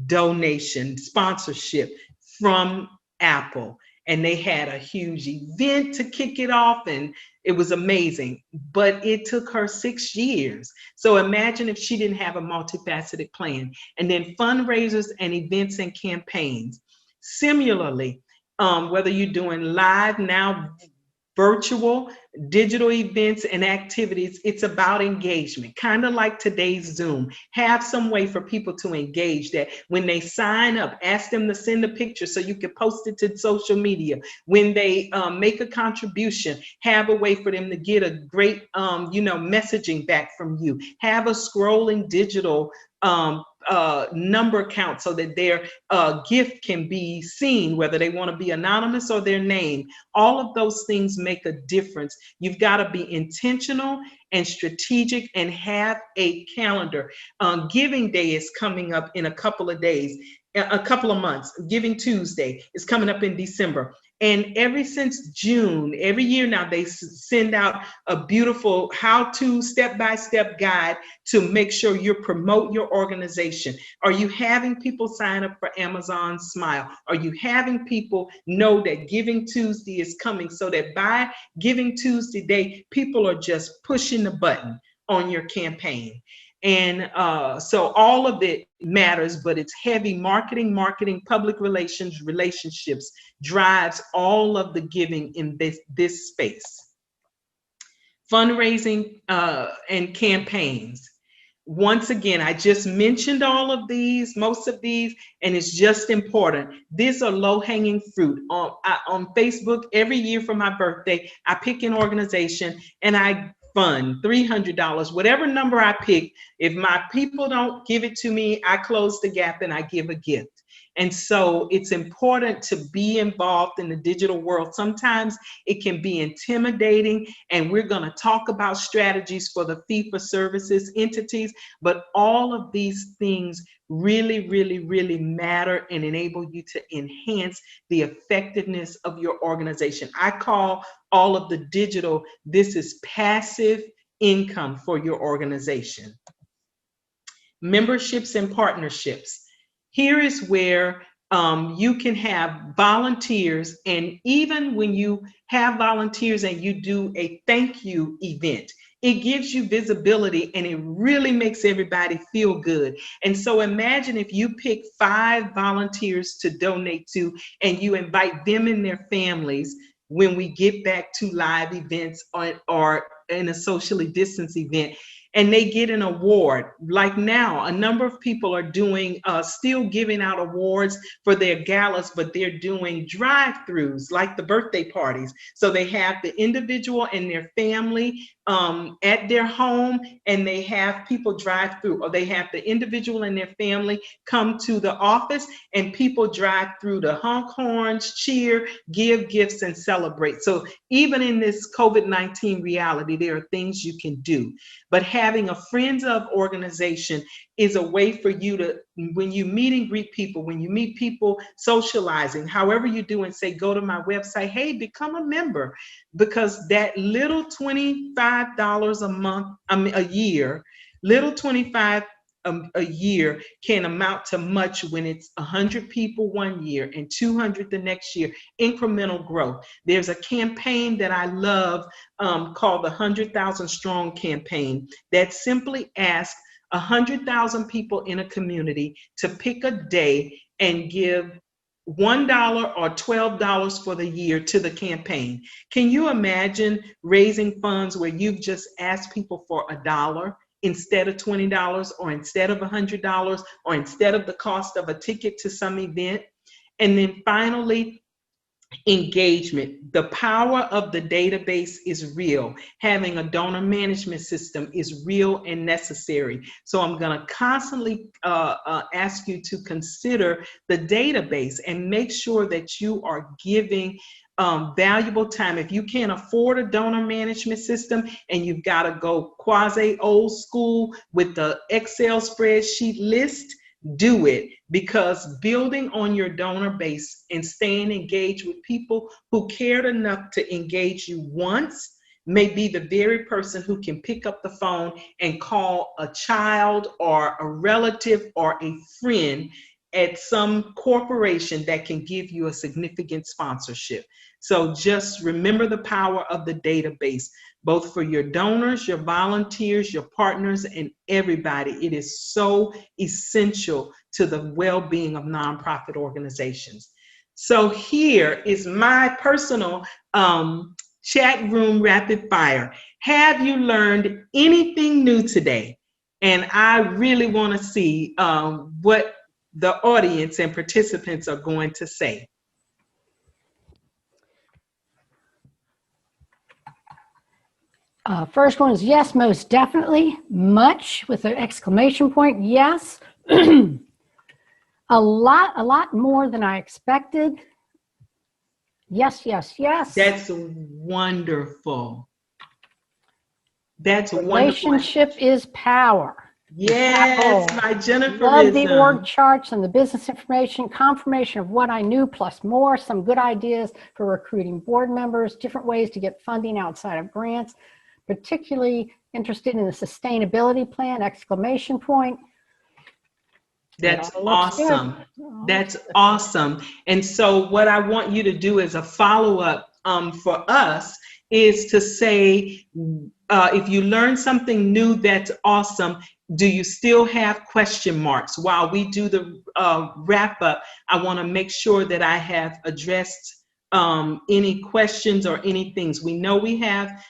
donation, sponsorship from Apple. And they had a huge event to kick it off, and it was amazing. But it took her 6 years. So imagine if she didn't have a multifaceted plan. And then fundraisers and events and campaigns. Similarly, whether you're doing live now, virtual, digital events and activities, it's about engagement, kind of like today's Zoom. Have some way for people to engage, that when they sign up, ask them to send a picture so you can post it to social media. When they make a contribution, have a way for them to get a great messaging back from you. Have a scrolling digital number count so that their gift can be seen, whether they want to be anonymous or their name. All of those things make a difference. You've got to be intentional and strategic and have a calendar. Giving Day is coming up in a couple of days, a couple of months. Giving Tuesday is coming up in December. And ever since June, every year now, they send out a beautiful how-to step-by-step guide to make sure you promote your organization. Are you having people sign up for Amazon Smile? Are you having people know that Giving Tuesday is coming, so that by Giving Tuesday day, people are just pushing the button on your campaign? And so all of it matters, but it's heavy marketing, public relations, relationships drives all of the giving in this space. Fundraising and campaigns. Once again, I just mentioned all of these, most of these, and it's just important. These are low-hanging fruit. On Facebook, every year for my birthday, I pick an organization and I fund $300, whatever number I pick. If my people don't give it to me, I close the gap and I give a gift. And so it's important to be involved in the digital world. Sometimes it can be intimidating, and we're going to talk about strategies for the fee-for-services entities, but all of these things really, really, really matter and enable you to enhance the effectiveness of your organization. I call all of the digital, this is passive income for your organization. Memberships and partnerships. Here is where you can have volunteers, and even when you have volunteers and you do a thank you event, it gives you visibility and it really makes everybody feel good. And so imagine if you pick 5 volunteers to donate to, and you invite them and their families when we get back to live events or in a socially distanced event. and they get an award. Like now, a number of people are doing, still giving out awards for their galas, but they're doing drive-throughs like the birthday parties. So they have the individual and their family at their home, and they have people drive through, or they have the individual and their family come to the office, and people drive through to honk horns, cheer, give gifts, and celebrate. So even in this COVID-19 reality, there are things you can do. But having a Friends of organization is a way for you to, when you meet and greet people, when you meet people socializing, however you do, and say, go to my website, hey, become a member, because that little $25 a month, a year, little 25 a year can amount to much when it's 100 people one year and 200 the next year. Incremental growth. There's a campaign that I love called the 100,000 Strong campaign that simply asks 100,000 people in a community to pick a day and give $1 or $12 for the year to the campaign. Can you imagine raising funds where you've just asked people for $1 instead of $20, or instead of $100, or instead of the cost of a ticket to some event? And then finally, engagement. The power of the database is real. Having a donor management system is real and necessary. So I'm going to constantly ask you to consider the database and make sure that you are giving valuable time. If you can't afford a donor management system and you've got to go quasi old school with the Excel spreadsheet list, do it, because building on your donor base and staying engaged with people who cared enough to engage you once may be the very person who can pick up the phone and call a child or a relative or a friend at some corporation that can give you a significant sponsorship. So just remember the power of the database, both for your donors, your volunteers, your partners, and everybody. It is so essential to the well-being of nonprofit organizations. So here is my personal chat room rapid fire. Have you learned anything new today? And I really want to see what the audience and participants are going to say. First one is yes, most definitely. Much with an exclamation point. Yes. a lot more than I expected. Yes, yes, yes. That's wonderful. That's Relationship wonderful. is power. Yes, my Jennifer. Love the org charts and the business information, confirmation of what I knew plus more, some good ideas for recruiting board members, different ways to get funding outside of grants, particularly interested in the sustainability plan, exclamation point. That's awesome. That's awesome. And so what I want you to do as a follow-up for us is to say, if you learn something new, that's awesome. Do you still have question marks? While we do the wrap up, I want to make sure that I have addressed any questions or any things. We know we have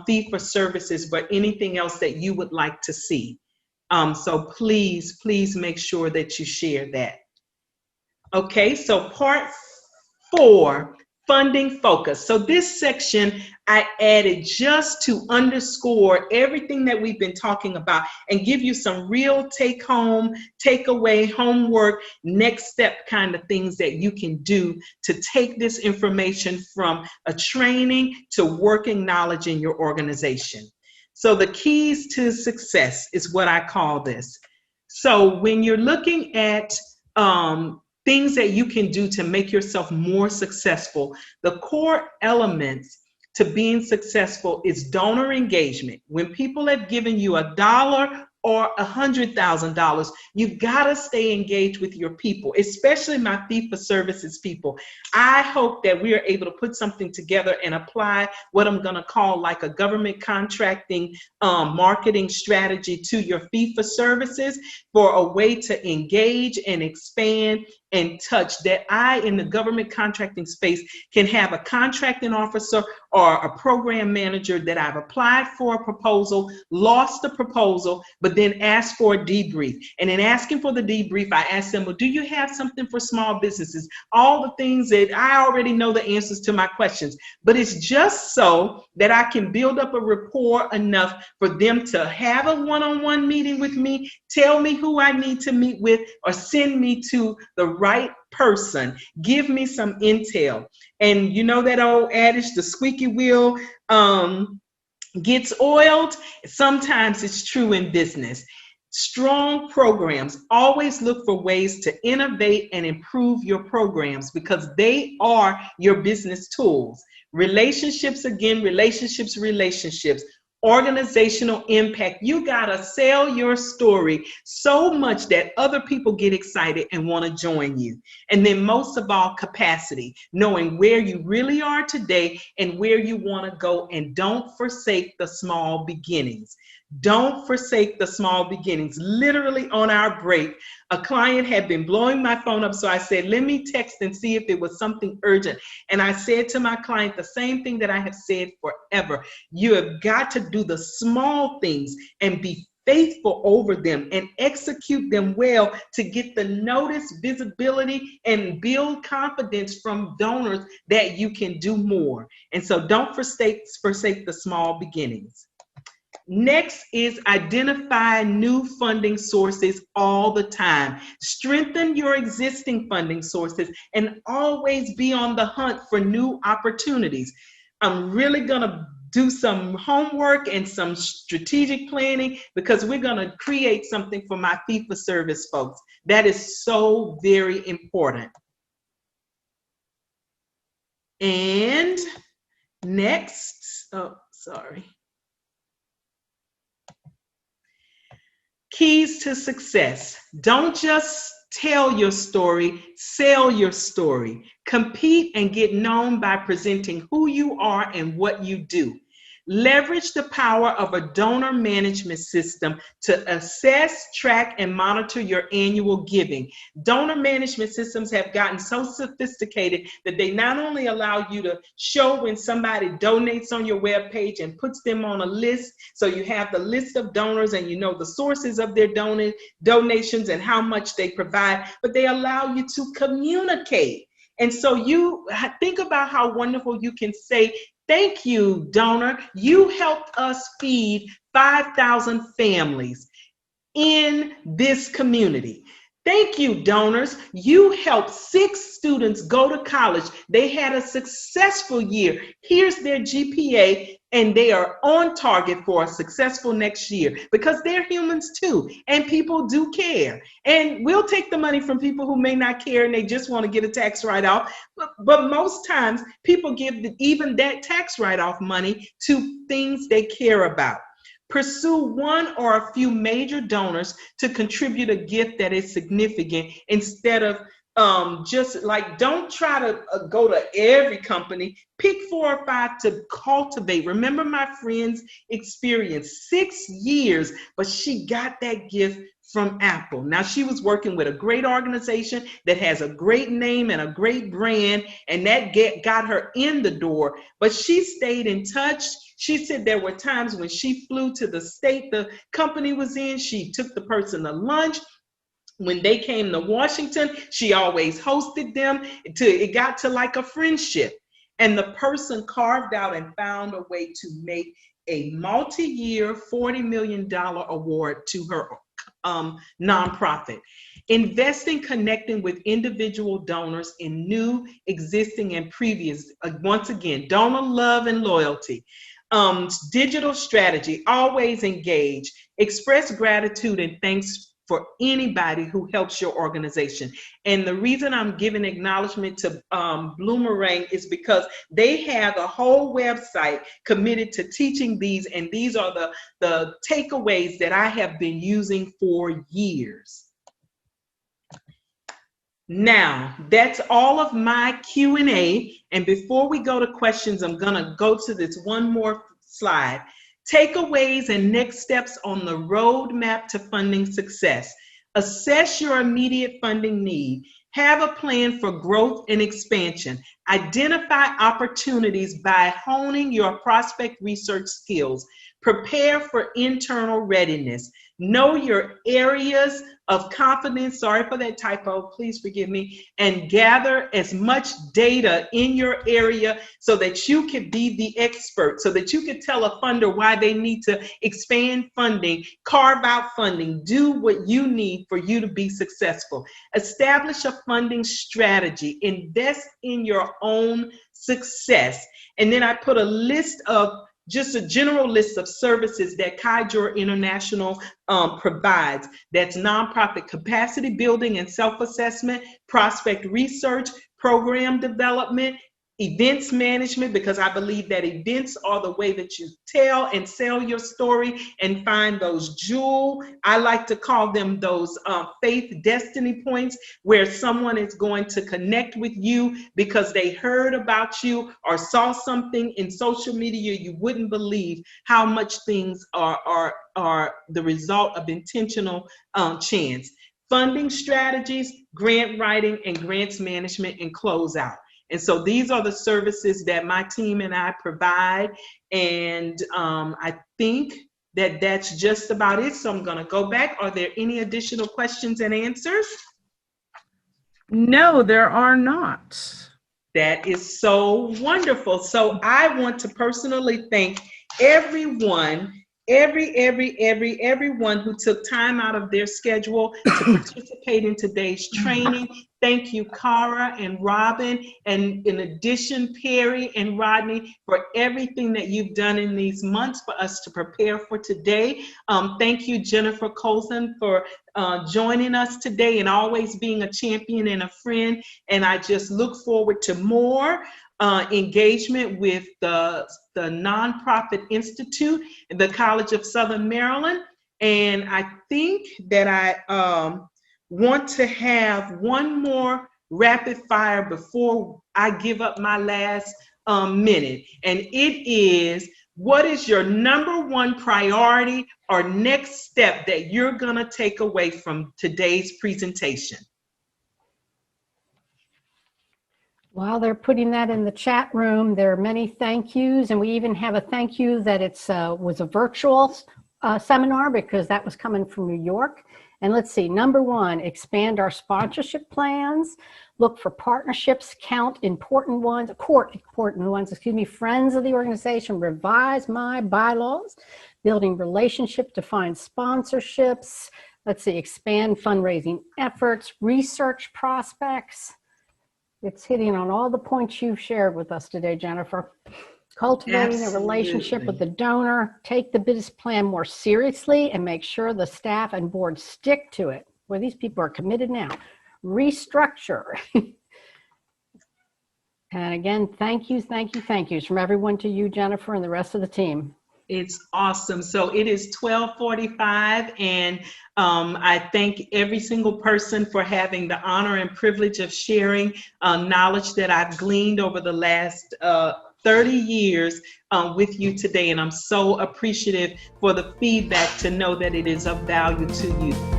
fee for services, but anything else that you would like to see. So please make sure that you share that. Okay, so part 4, funding focus. So this section I added just to underscore everything that we've been talking about and give you some real take home, takeaway, homework, next step kind of things that you can do to take this information from a training to working knowledge in your organization. So the keys to success is what I call this. So when you're looking at things that you can do to make yourself more successful, the core elements to being successful is donor engagement. When people have given you $1 or $100,000, you've got to stay engaged with your people, especially my fee for services people. I hope that we are able to put something together and apply what I'm going to call like a government contracting marketing strategy to your fee for services for a way to engage and expand and touch that I, in the government contracting space, can have a contracting officer or a program manager that I've applied for a proposal, lost the proposal, but then asked for a debrief. And in asking for the debrief, I asked them, well, do you have something for small businesses? All the things that I already know the answers to my questions, but it's just so that I can build up a rapport enough for them to have a one-on-one meeting with me, tell me who I need to meet with, or send me to the right person, give me some intel. And you know that old adage, the squeaky wheel gets oiled? Sometimes it's true in business. Strong programs, always look for ways to innovate and improve your programs because they are your business tools. Relationships, again, relationships. Organizational impact. You gotta sell your story so much that other people get excited and want to join you. And then most of all, capacity, knowing where you really are today and where you want to go, and don't forsake the small beginnings. Don't forsake the small beginnings. Literally on our break, a client had been blowing my phone up, so I said, let me text and see if it was something urgent. And I said to my client the same thing that I have said forever. You have got to do the small things and be faithful over them and execute them well to get the notice, visibility, and build confidence from donors that you can do more. And so don't forsake the small beginnings. Next is identify new funding sources all the time. Strengthen your existing funding sources and always be on the hunt for new opportunities. I'm really going to do some homework and some strategic planning because we're going to create something for my fee-for-service folks. That is so very important. And next, keys to success. Don't just tell your story, sell your story. Compete and get known by presenting who you are and what you do. Leverage the power of a donor management system to assess, track, and monitor your annual giving. Donor management systems have gotten so sophisticated that they not only allow you to show when somebody donates on your webpage and puts them on a list, so you have the list of donors and you know the sources of their donations and how much they provide, but they allow you to communicate. And so you think about how wonderful you can say, thank you, donor. You helped us feed 5,000 families in this community. Thank you, donors. You helped 6 students go to college. They had a successful year. Here's their GPA, and they are on target for a successful next year because they're humans too, and people do care. And we'll take the money from people who may not care and they just want to get a tax write-off. But most times, people give even that tax write-off money to things they care about. Pursue one or a few major donors to contribute a gift that is significant instead of just like, don't try to go to every company. Pick 4 or 5 to cultivate. Remember my friend's experience, 6 years, but she got that gift from Apple. Now she was working with a great organization that has a great name and a great brand, and that got her in the door, but she stayed in touch. She said there were times when she flew to the state the company was in, she took the person to lunch. When they came to Washington, she always hosted them. It got to like a friendship. And the person carved out and found a way to make a multi-year $40 million award to her nonprofit. Investing, connecting with individual donors in new, existing, and previous. Once again, donor love and loyalty. Digital strategy, always engage. Express gratitude and thanks for anybody who helps your organization. And the reason I'm giving acknowledgement to Bloomerang is because they have a whole website committed to teaching these, and these are the takeaways that I have been using for years. Now, that's all of my Q&A. And before we go to questions, I'm gonna go to this one more slide. Takeaways and next steps on the roadmap to funding success. Assess your immediate funding need. Have a plan for growth and expansion. Identify opportunities by honing your prospect research skills. Prepare for internal readiness. Know your areas of confidence. Sorry for that typo, please forgive me. And gather as much data in your area so that you can be the expert, so that you can tell a funder why they need to expand funding, carve out funding, do what you need for you to be successful. Establish a funding strategy. Invest in your own success. And then I put a list of just a general list of services that Kaiser International provides. That's nonprofit capacity building and self-assessment, prospect research, program development, events management, because I believe that events are the way that you tell and sell your story and find those I like to call them those faith destiny points, where someone is going to connect with you because they heard about you or saw something in social media. You wouldn't believe how much things are the result of intentional chance. Funding strategies, grant writing, and grants management and closeout. And so these are the services that my team and I provide. And I think that that's just about it. So I'm going to go back. Are there any additional questions and answers? No, there are not. That is so wonderful. So I want to personally thank everyone, everyone who took time out of their schedule to participate in today's training. Thank you, Cara and Robin, and in addition, Perry and Rodney, for everything that you've done in these months for us to prepare for today. Thank you, Jennifer Colson, for joining us today and always being a champion and a friend. And I just look forward to more engagement with the Nonprofit Institute and the College of Southern Maryland. And I think that I want to have one more rapid fire before I give up my last minute. And it is, what is your number one priority or next step that you're going to take away from today's presentation? While they're putting that in the chat room, there are many thank yous, and we even have a thank you that was a virtual seminar because that was coming from New York. And let's see, number one, expand our sponsorship plans, look for partnerships, court important ones, friends of the organization, revise my bylaws, building relationship to find sponsorships, let's see, expand fundraising efforts, research prospects. It's hitting on all the points you've shared with us today, Jennifer. Cultivating a relationship with the donor, take the business plan more seriously and make sure the staff and board stick to it. Well, these people are committed now. Restructure. And again, thank yous from everyone to you, Jennifer, and the rest of the team. It's awesome. So it is 12:45, and I thank every single person for having the honor and privilege of sharing knowledge that I've gleaned over the last 30 years with you today. And I'm so appreciative for the feedback to know that it is of value to you.